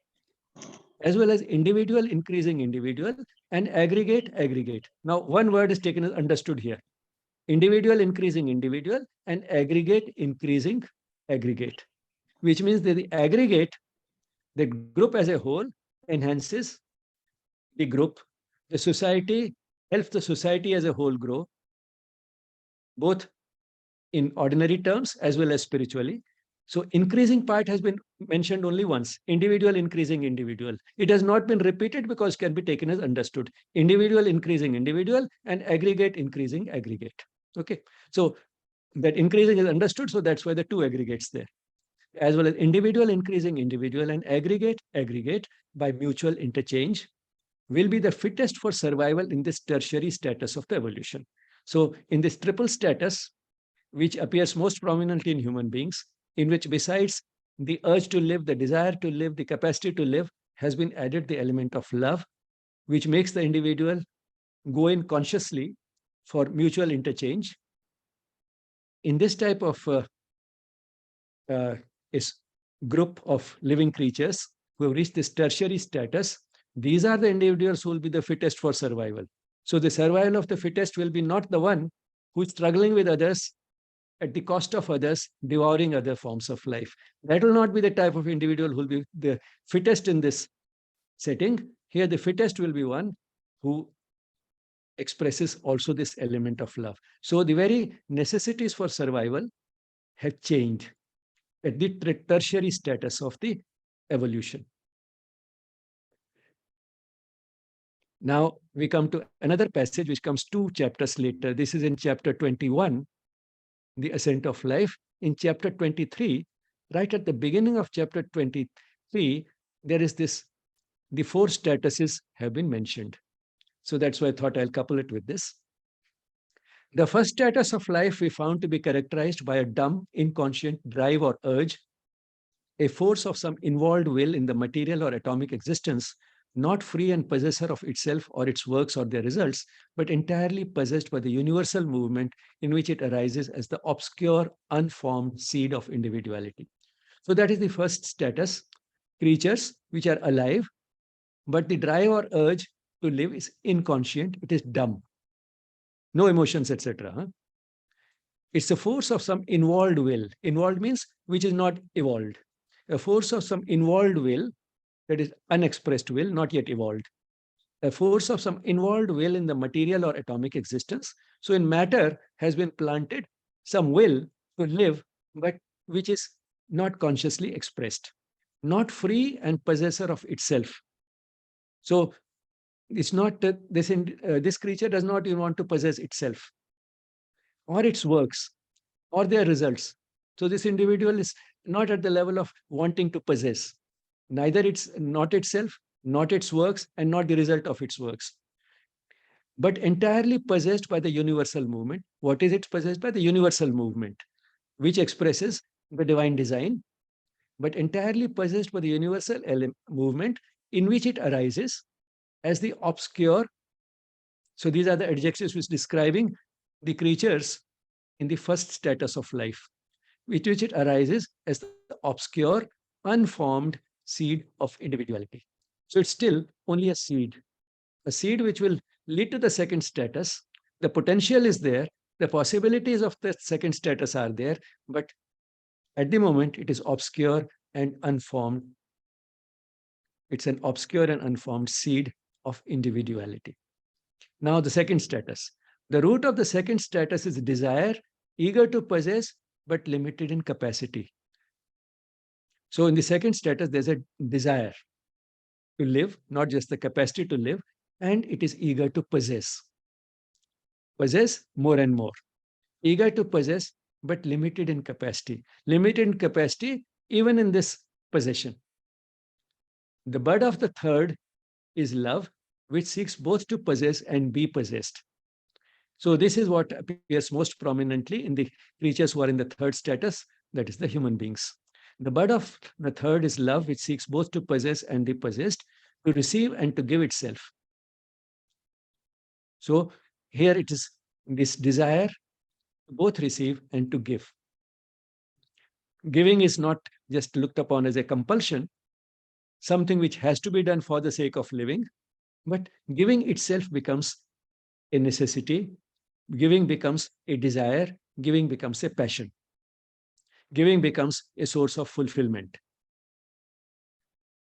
B: as well as individual increasing individual and aggregate aggregate. Now, one word is taken as understood here. Individual increasing individual and aggregate increasing aggregate, which means that the aggregate, the group as a whole, enhances the group, the society helps the society as a whole grow, both in ordinary terms as well as spiritually. So increasing part has been mentioned only once, individual increasing individual. It has not been repeated because can be taken as understood. Individual increasing individual and aggregate increasing aggregate. Okay. So that increasing is understood. So that's why the two aggregates there, as well as individual increasing individual and aggregate aggregate by mutual interchange will be the fittest for survival in this tertiary status of the evolution. So in this triple status, which appears most prominently in human beings, in which besides the urge to live, the desire to live, the capacity to live, has been added the element of love, which makes the individual go in consciously for mutual interchange. In this type of uh, is group of living creatures who have reached this tertiary status, these are the individuals who will be the fittest for survival. So the survival of the fittest will be not the one who is struggling with others at the cost of others, devouring other forms of life. That will not be the type of individual who will be the fittest in this setting. Here, the fittest will be one who expresses also this element of love. So the very necessities for survival have changed at the tertiary status of the evolution. Now we come to another passage which comes two chapters later. This is in chapter 21, the ascent of life. In chapter 23, right at the beginning of chapter 23, there is this, the four statuses have been mentioned. So that's why I thought I'll couple it with this. The first status of life we found to be characterized by a dumb, inconscient drive or urge, a force of some involved will in the material or atomic existence, not free and possessor of itself or its works or their results, but entirely possessed by the universal movement in which it arises as the obscure, unformed seed of individuality. So that is the first status. Creatures which are alive, but the drive or urge to live is inconscient, it is dumb. No emotions, etc. It's a force of some involved will. Involved means which is not evolved. A force of some involved will, that is unexpressed will, not yet evolved. A force of some involved will in the material or atomic existence. So in matter has been planted some will to live, but which is not consciously expressed, not free and possessor of itself. So it's not this creature does not even want to possess itself or its works or their results. So this individual is not at the level of wanting to possess. Neither it's not itself, not its works, and not the result of its works, but entirely possessed by the universal movement. What is it possessed by? The universal movement, which expresses the divine design, but entirely possessed by the universal movement in which it arises as the obscure. So these are the adjectives which describing the creatures in the first status of life, with which it arises as the obscure, unformed seed of individuality. So it's still only a seed which will lead to the second status. The potential is there, the possibilities of the second status are there, but at the moment it is obscure and unformed. It's an obscure and unformed seed of individuality. Now, the second status. The root of the second status is desire, eager to possess, but limited in capacity. So, in the second status, there's a desire to live, not just the capacity to live, and it is eager to possess. Possess more and more. Eager to possess, but limited in capacity. Limited in capacity, even in this possession. The bud of the third is love, which seeks both to possess and be possessed. So this is what appears most prominently in the creatures who are in the third status, that is the human beings. The bud of the third is love, which seeks both to possess and be possessed, to receive and to give itself. So here it is this desire to both receive and to give. Giving is not just looked upon as a compulsion, something which has to be done for the sake of living, but giving itself becomes a necessity, giving becomes a desire, giving becomes a passion, giving becomes a source of fulfillment.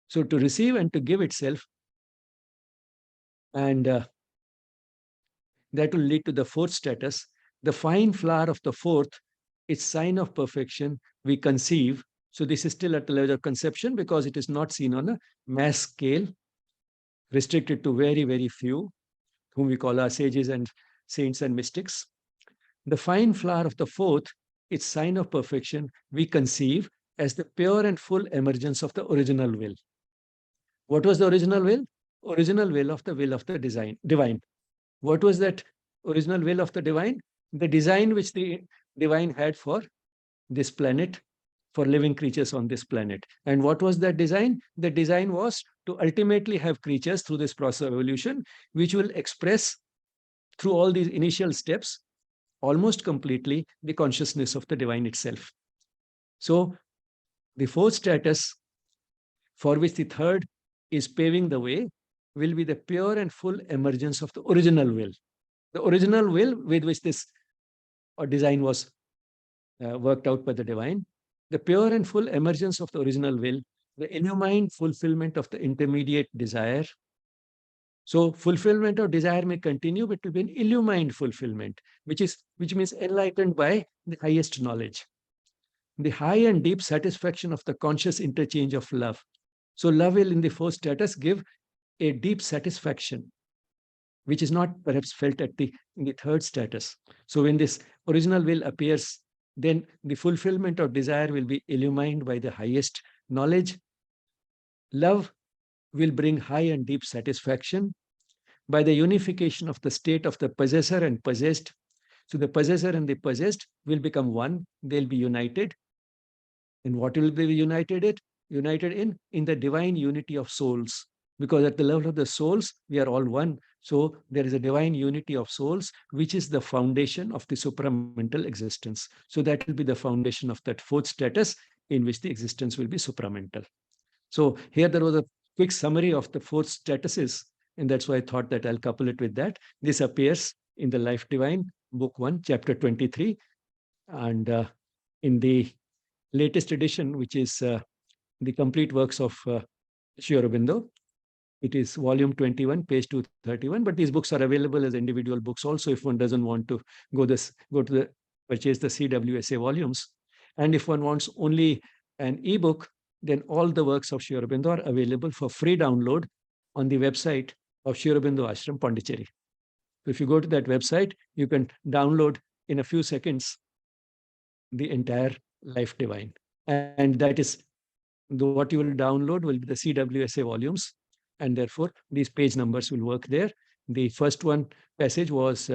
B: So to receive and to give itself, and that will lead to the fourth status. The fine flower of the fourth is sign of perfection we conceive. So this is still at the level of conception because it is not seen on a mass scale, restricted to very, very few, whom we call our sages and saints and mystics. The fine flower of the fourth, its sign of perfection, we conceive as the pure and full emergence of the original will. What was the original will? Original will of the divine. What was that original will of the divine? The design which the divine had for this planet, for living creatures on this planet. And what was that design? The design was to ultimately have creatures through this process of evolution, which will express through all these initial steps almost completely the consciousness of the divine itself. So the fourth status, for which the third is paving the way, will be the pure and full emergence of the original will. The original will with which this design was worked out by the divine, the pure and full emergence of the original will, the illumined fulfillment of the intermediate desire. So fulfillment of desire may continue, but it will be an illumined fulfillment, which means enlightened by the highest knowledge. The high and deep satisfaction of the conscious interchange of love. So love will in the fourth status give a deep satisfaction, which is not perhaps felt in the third status. So when this original will appears, then the fulfillment of desire will be illumined by the highest knowledge. Love will bring high and deep satisfaction by the unification of the state of the possessor and possessed. So the possessor and the possessed will become one, they'll be united. And what will they be united in? United in the divine unity of souls. Because at the level of the souls, we are all one. So there is a divine unity of souls, which is the foundation of the supramental existence. So that will be the foundation of that fourth status in which the existence will be supramental. So here there was a quick summary of the four statuses, and that's why I thought that I'll couple it with that. This appears in the Life Divine, Book 1, Chapter 23, and in the latest edition, which is the complete works of Sri Aurobindo. It is volume 21, page 231, but these books are available as individual books also if one doesn't want to purchase the CWSA volumes. And if one wants only an ebook, then all the works of Sri Aurobindo are available for free download on the website of Sri Aurobindo Ashram, Pondicherry. So if you go to that website, you can download in a few seconds the entire Life Divine. And that is what you will download will be the CWSA volumes. And therefore, these page numbers will work there. The first one passage was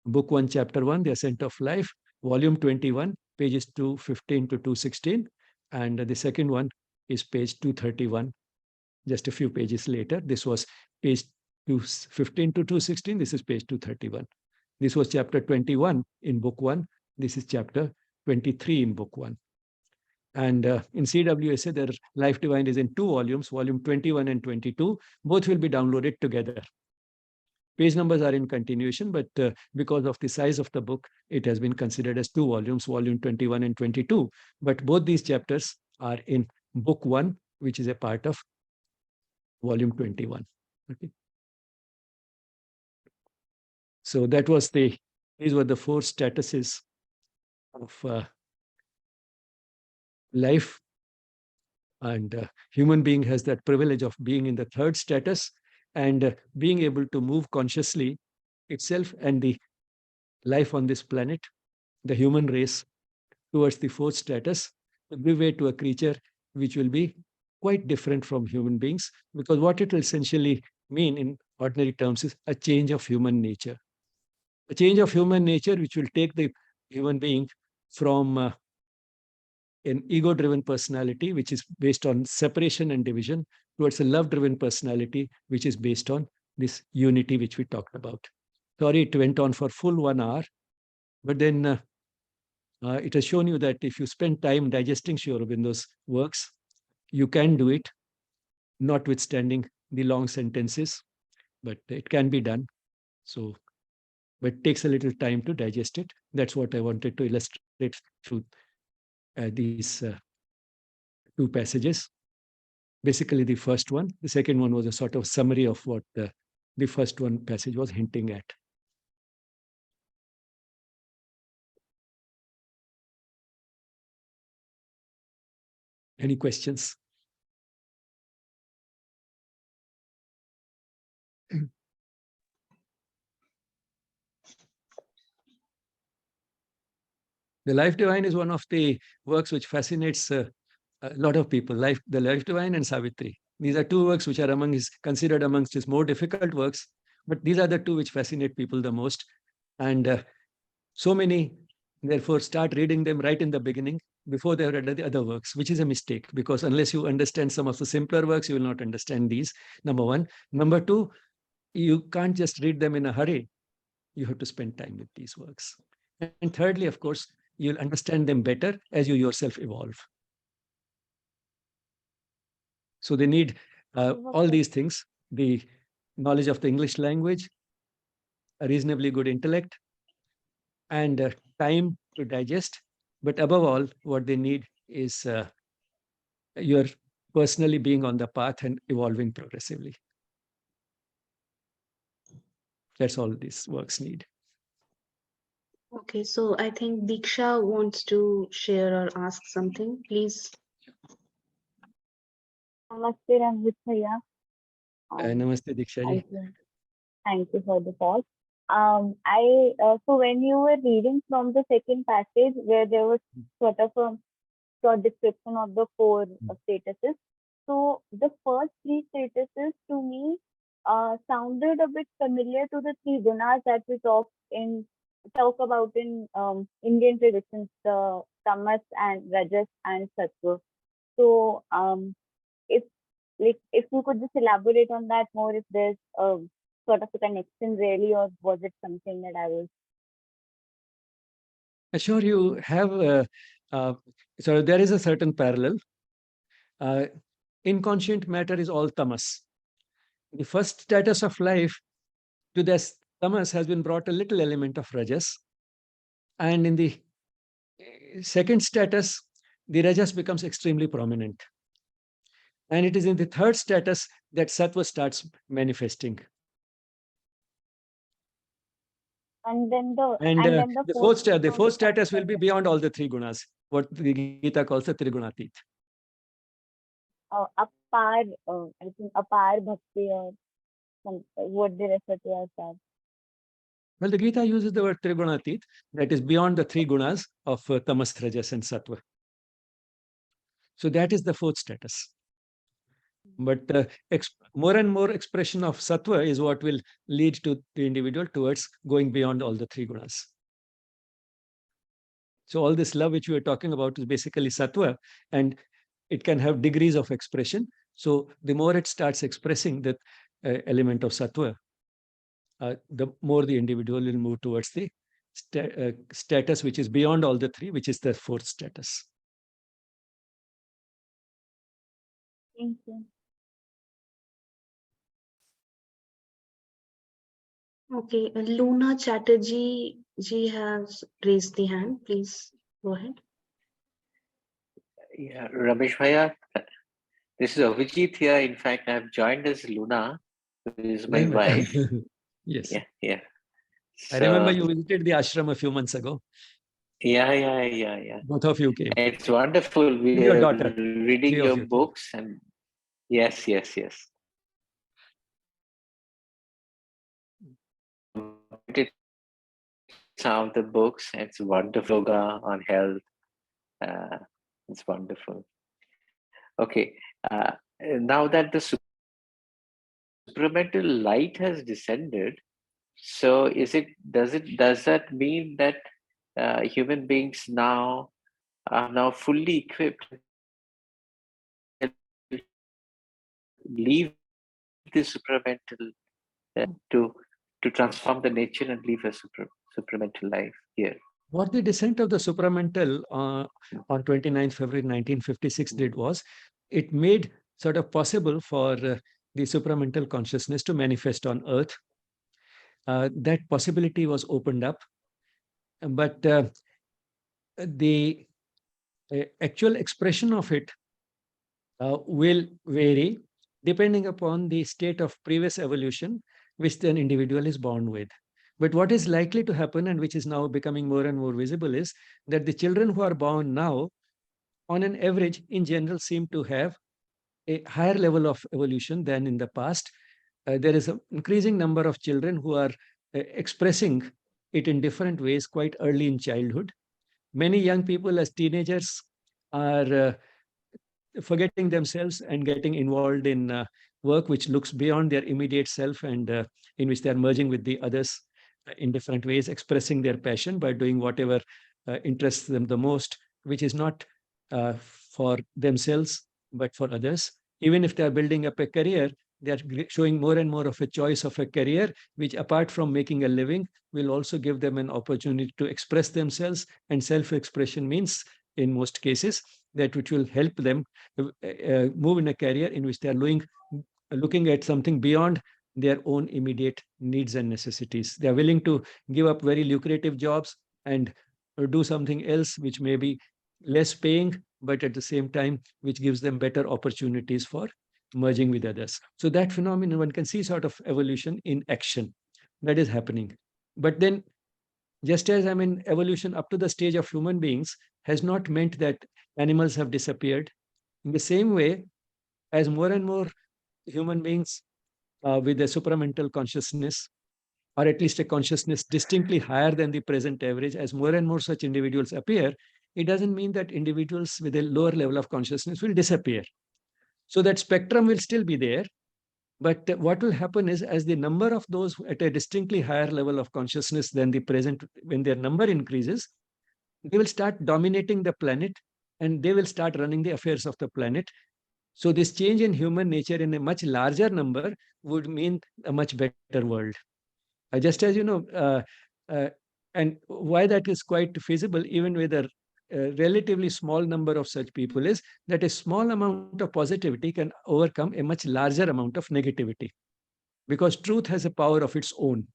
B: Book 1, Chapter 1, The Ascent of Life, Volume 21, pages 215 to 216. And the second one is page 231, just a few pages later. This was page 215 to 216. This is page 231. This was chapter 21 in Book 1. This is chapter 23 in Book 1. And in CWSA, their Life Divine is in 2 volumes, volume 21 and 22. Both will be downloaded together. Page numbers are in continuation, but because of the size of the book, it has been considered as 2 volumes, volume 21 and 22. But both these chapters are in Book 1, which is a part of volume 21. Okay. So these were the 4 statuses of life. And human being has that privilege of being in the third status and being able to move consciously itself and the life on this planet, the human race, towards the fourth status, to give way to a creature which will be quite different from human beings, because what it will essentially mean in ordinary terms is a change of human nature. A change of human nature which will take the human being from an ego-driven personality, which is based on separation and division, towards a love-driven personality, which is based on this unity which we talked about. Sorry, it went on for full 1 hour, but then it has shown you that if you spend time digesting Sri Aurobindo's works, You can do it, notwithstanding the long sentences, but it can be done. So, but it takes a little time to digest it. That's what I wanted to illustrate through these two passages. Basically, the first one. The second one was a sort of summary of what the first one passage was hinting at. Any questions? The Life Divine is one of the works which fascinates a lot of people. The Life Divine and Savitri. These are two works which are considered amongst his more difficult works, but these are the two which fascinate people the most. And so many, therefore, start reading them right in the beginning before they have read the other works, which is a mistake, because unless you understand some of the simpler works, you will not understand these, number one. Number two, you can't just read them in a hurry. You have to spend time with these works. And thirdly, of course, you'll understand them better as you yourself evolve. So they need all these things: the knowledge of the English language, a reasonably good intellect, and time to digest. But above all, what they need is your personally being on the path and evolving progressively. That's all these works need.
A: Okay, so I think Diksha wants to share or ask something. Please.
C: Namaste, Ramesh Bhaiya.
B: Namaste, Diksha ji.
C: Thank you. Thank you for the talk. So when you were reading from the second passage where there was sort of a short description of the four statuses, so the first three statuses to me sounded a bit familiar to the three gunas that we talk about in Indian traditions, the tamas and rajas and sattva. So if if you could just elaborate on that more, if there's sort of a connection really, or was it something that I was?
B: Sure, you have. So there is a certain parallel. Inconscient matter is all tamas. The first status of life to this tamas has been brought a little element of rajas, and in the second status, the rajas becomes extremely prominent. And it is in the third status that sattva starts manifesting.
C: And then
B: The fourth status will be beyond all the three gunas, what the Gita calls the Trigunatit.
C: Apar, I think apar bhakti or what they refer to as that.
B: Well, the Gita uses the word Trigunatit, that is beyond the three gunas of tamas, rajas, and sattva. So that is the fourth status. But more and more expression of sattva is what will lead to the individual towards going beyond all the three gunas. So all this love which we are talking about is basically sattva, and it can have degrees of expression. So the more it starts expressing that element of sattva, the more the individual will move towards the status which is beyond all the three, which is the fourth status.
C: Thank you.
A: Okay, Luna Chatterjee ji has raised the hand. Please go ahead.
D: Yeah, Ramesh Bhaiya, this is Avijit here. In fact, I've joined as Luna, who is my wife.
B: Yes.
D: Yeah.
B: So, I remember you visited the ashram a few months ago.
D: Yeah.
B: Both of you came.
D: It's wonderful. We
B: Your
D: are
B: daughter.
D: reading your books, and yes. Some of the books. It's wonderful. Yoga on health. It's wonderful. Okay. Now that the supramental light has descended, so does that mean that human beings now are now fully equipped to leave the supramental to transform the nature and live a supramental life here?
B: What the descent of the supramental on 29th February 1956 did was, it made sort of possible for the supramental consciousness to manifest on earth. That possibility was opened up, but the actual expression of it will vary depending upon the state of previous evolution which an individual is born with. But what is likely to happen, and which is now becoming more and more visible, is that the children who are born now, on an average, in general, seem to have a higher level of evolution than in the past. There is an increasing number of children who are expressing it in different ways quite early in childhood. Many young people, as teenagers, are forgetting themselves and getting involved in work which looks beyond their immediate self, and in which they are merging with the others in different ways, expressing their passion by doing whatever interests them the most, which is not for themselves but for others. Even if they are building up a career, they are showing more and more of a choice of a career which, apart from making a living, will also give them an opportunity to express themselves. And self-expression means, in most cases, that which will help them move in a career in which they are looking at something beyond their own immediate needs and necessities. They are willing to give up very lucrative jobs and do something else which may be less paying, but at the same time, which gives them better opportunities for merging with others. So that phenomenon, one can see sort of evolution in action that is happening. But then, just as evolution up to the stage of human beings has not meant that animals have disappeared, in the same way, as more and more human beings with a supramental consciousness, or at least a consciousness distinctly higher than the present average, as more and more such individuals appear, it doesn't mean that individuals with a lower level of consciousness will disappear. So that spectrum will still be there. But what will happen is, as the number of those at a distinctly higher level of consciousness than the present, when their number increases, they will start dominating the planet, and they will start running the affairs of the planet. So this change in human nature in a much larger number would mean a much better world. Just as uh, and why that is quite feasible, even with a relatively small number of such people, is that a small amount of positivity can overcome a much larger amount of negativity, because truth has a power of its own,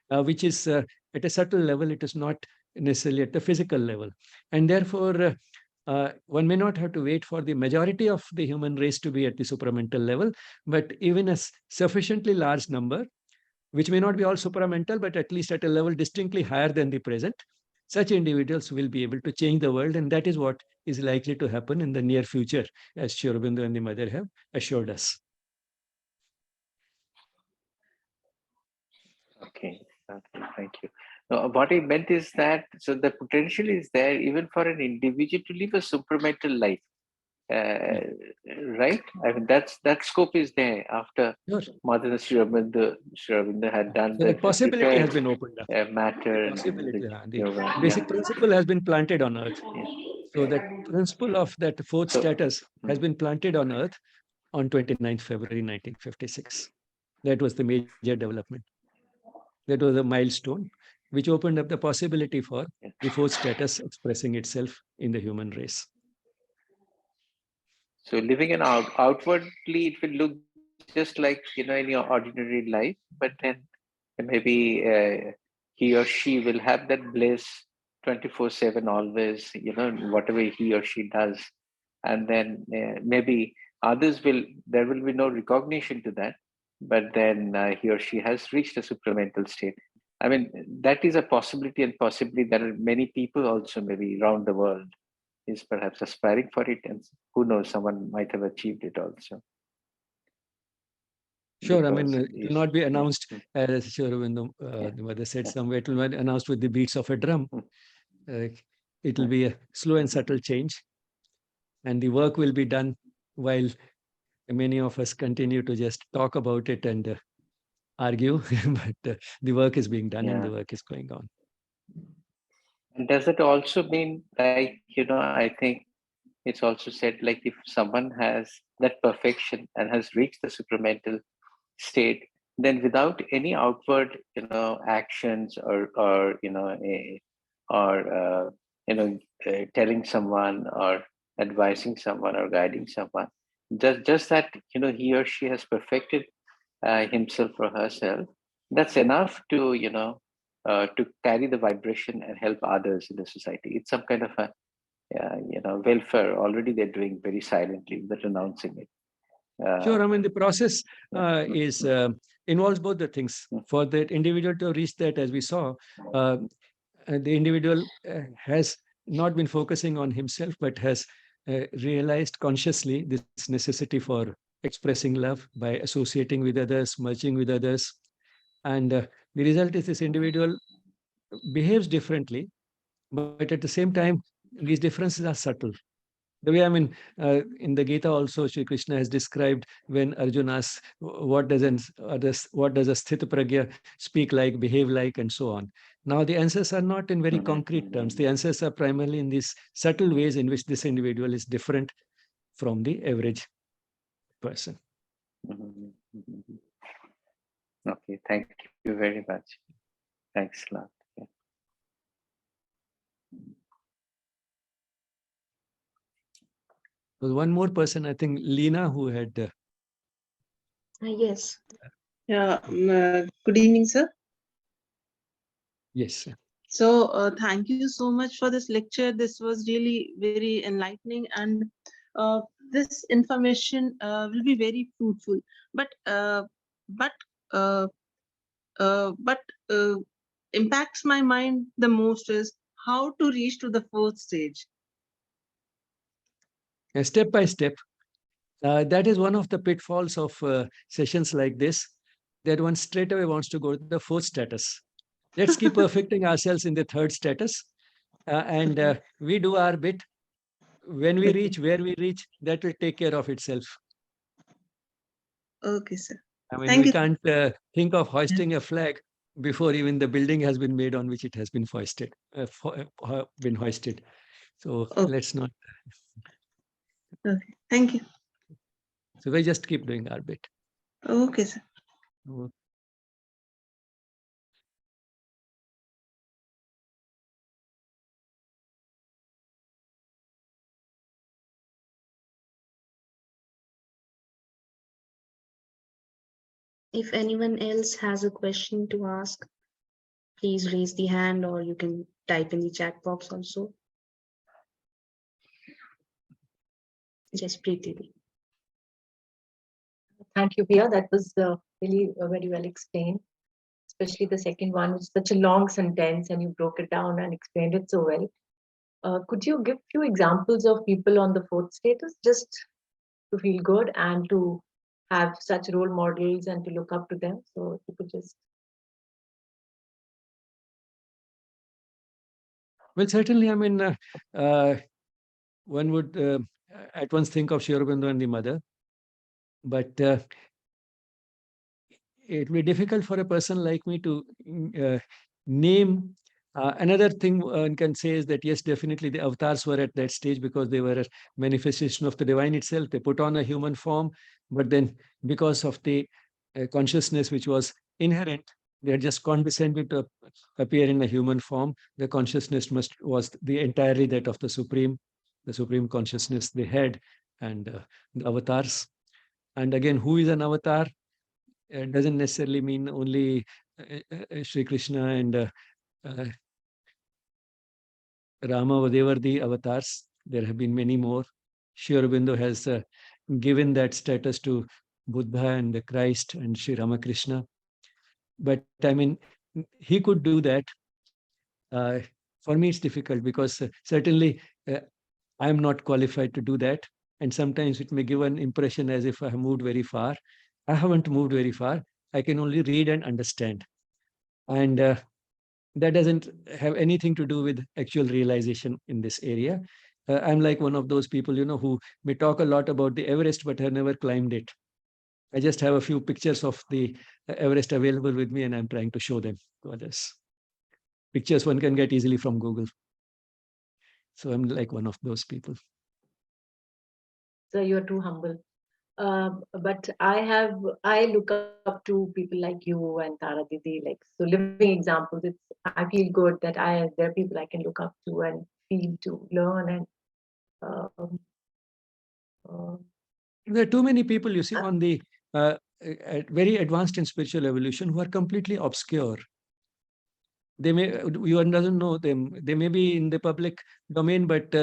B: which is at a subtle level, it is not necessarily at the physical level. And therefore, one may not have to wait for the majority of the human race to be at the supramental level, but even a sufficiently large number, which may not be all supramental, but at least at a level distinctly higher than the present, such individuals will be able to change the world. And that is what is likely to happen in the near future, as Sri Aurobindo and the Mother have assured us.
D: Okay, okay, thank you. No, what I meant is that so the potential is there even for an individual to live a supramental life, uh, right? I mean, that scope is there after
B: Sure.
D: Mother Sri Aurobindo had done
B: So the
D: the
B: possibility has been opened up.
D: matter
B: The
D: and
B: possibility,
D: the
B: the
D: yoga.
B: basic principle has been planted on earth.
D: Yeah.
B: So that principle of that fourth
D: So,
B: status has been planted on earth on 29th February 1956. That was the major development. That was a milestone which opened up the possibility for the fourth status expressing itself in the human race.
D: so living an outwardly, it will look just like in your ordinary life, but then maybe he or she will have that bliss 24/7 always. Whatever he or she does, and then maybe others will. There will be no recognition to that, but then he or she has reached a supramental state. I mean, that is a possibility, and possibly there are many people also maybe around the world is perhaps aspiring for it, and who knows, someone might have achieved it also.
B: Sure,
D: Because
B: it will not be announced, as sure when the Mother said somewhere, it will be announced with the beats of a drum. It will be a slow and subtle change, and the work will be done while many of us continue to just talk about it and argue, but the work is being done and the work is going on.
D: And does it also mean, like, I think it's also said, like, if someone has that perfection and has reached the supramental state, then without any outward, actions or or telling someone or advising someone or guiding someone, just that, he or she has perfected himself or herself, that's enough to, to carry the vibration and help others in the society. It's some kind of a, welfare already they're doing very silently without announcing it.
B: Sure. I mean, the process
D: Yeah.
B: is involves both the things. For that individual to reach that, as we saw, the individual has not been focusing on himself, but has realized consciously this necessity for expressing love by associating with others, merging with others. And the result is this individual behaves differently, but at the same time, these differences are subtle. The way, I mean, in the Gita also, Sri Krishna has described when Arjuna asks, what does a sthita pragya speak like, behave like, and so on. Now, the answers are not in very concrete terms. The answers are primarily in these subtle ways in which this individual is different from the average person.
D: Okay, thank you very much. Thanks a lot. Yeah.
B: There was one more person, I think, Lena, who had.
A: Yes.
E: Yeah, good evening, sir.
B: Yes.
E: So, thank you so much for this lecture. This was really very enlightening, and uh, this information will be very fruitful. But, but, uh, but impacts my mind the most is how to reach to the fourth stage.
B: Step by step. That is one of the pitfalls of sessions like this, that one straight away wants to go to the fourth status. Let's keep perfecting ourselves in the third status. And we do our bit. When we reach where we reach, that will take care of itself.
E: Okay, sir.
B: I mean,
E: Thank
B: we
E: you.
B: can't think of hoisting a flag before even the building has been made on which it has been hoisted. So
E: Okay.
B: let's not.
E: Okay. Thank you.
B: So we just keep doing our bit.
E: Okay, sir.
A: If anyone else has a question to ask, please raise the hand or you can type in the chat box also. Just Preeti.
F: Thank you, Pia. That was really very well explained, especially the second one, which is such a long sentence, and you broke it down and explained it so well. Could you give few examples of people on the fourth status, just to feel good and to have such role models and to look up to them? So if you could just.
B: Well, certainly, I mean, one would at once think of Sri Aurobindo and the mother, but it will be difficult for a person like me to name. Another thing one can say is that, yes, definitely the avatars were at that stage because they were a manifestation of the divine itself. They put on a human form, but then because of the consciousness which was inherent, they had just condescended to appear in a human form. The consciousness was the entirely that of the supreme consciousness they had, and the avatars. And again, who is an avatar? Doesn't necessarily mean only Sri Krishna and Rama. They were the avatars. There have been many more. Sri Aurobindo has given that status to Buddha and the Christ and Sri Ramakrishna. But I mean, he could do that. For me, it's difficult because certainly I'm not qualified to do that. And sometimes it may give an impression as if I have moved very far. I haven't moved very far. I can only read and understand. And that doesn't have anything to do with actual realization in this area. I'm like one of those people, who may talk a lot about the Everest, but have never climbed it. I just have a few pictures of the Everest available with me, and I'm trying to show them to others. Pictures one can get easily from Google. So I'm like one of those people.
F: So you're too humble. But I look up to people like you and Tara Didi, like, so living examples. I feel good that there are people I can look up to and feel to learn and um, uh,
B: There are too many people, you see, on the very advanced in spiritual evolution who are completely obscure. They may, you doesn't know them. They may be in the public domain, but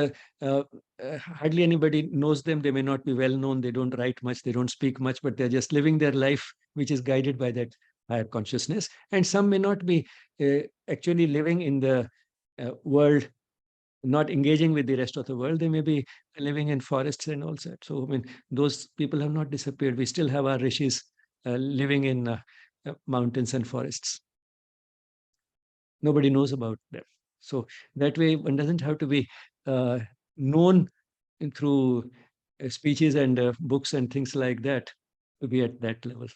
B: hardly anybody knows them. They may not be well known. They don't write much. They don't speak much, but they're just living their life, which is guided by that higher consciousness. And some may not be actually living in the world, not engaging with the rest of the world. They may be living in forests and all that. So, I mean, those people have not disappeared. We still have our rishis living in mountains and forests. Nobody knows about them. So that way, one doesn't have to be known through speeches and books and things like that to be at that level.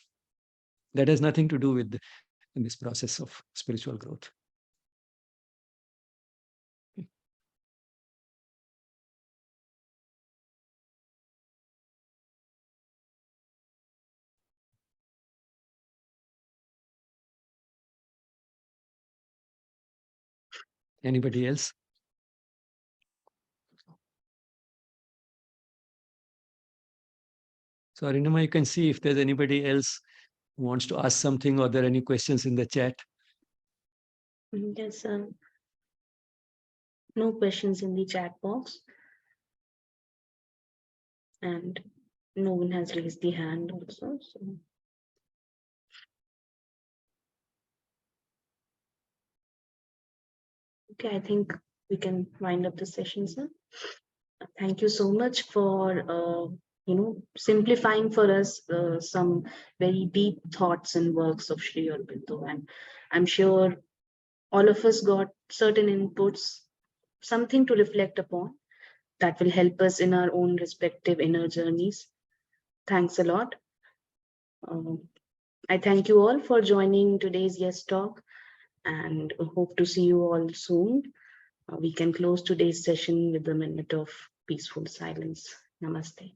B: That has nothing to do with in this process of spiritual growth. Anybody else? So Arindama, you can see if there's anybody else who wants to ask something, or there are any questions in the chat.
A: Yes, no questions in the chat box. And no one has raised the hand also. So. Okay, I think we can wind up the session, sir. Thank you so much for simplifying for us some very deep thoughts and works of Sri Aurobindo. And I'm sure all of us got certain inputs, something to reflect upon that will help us in our own respective inner journeys. Thanks a lot. I thank you all for joining today's Yes Talk and hope to see you all soon. We can close today's session with a minute of peaceful silence. Namaste.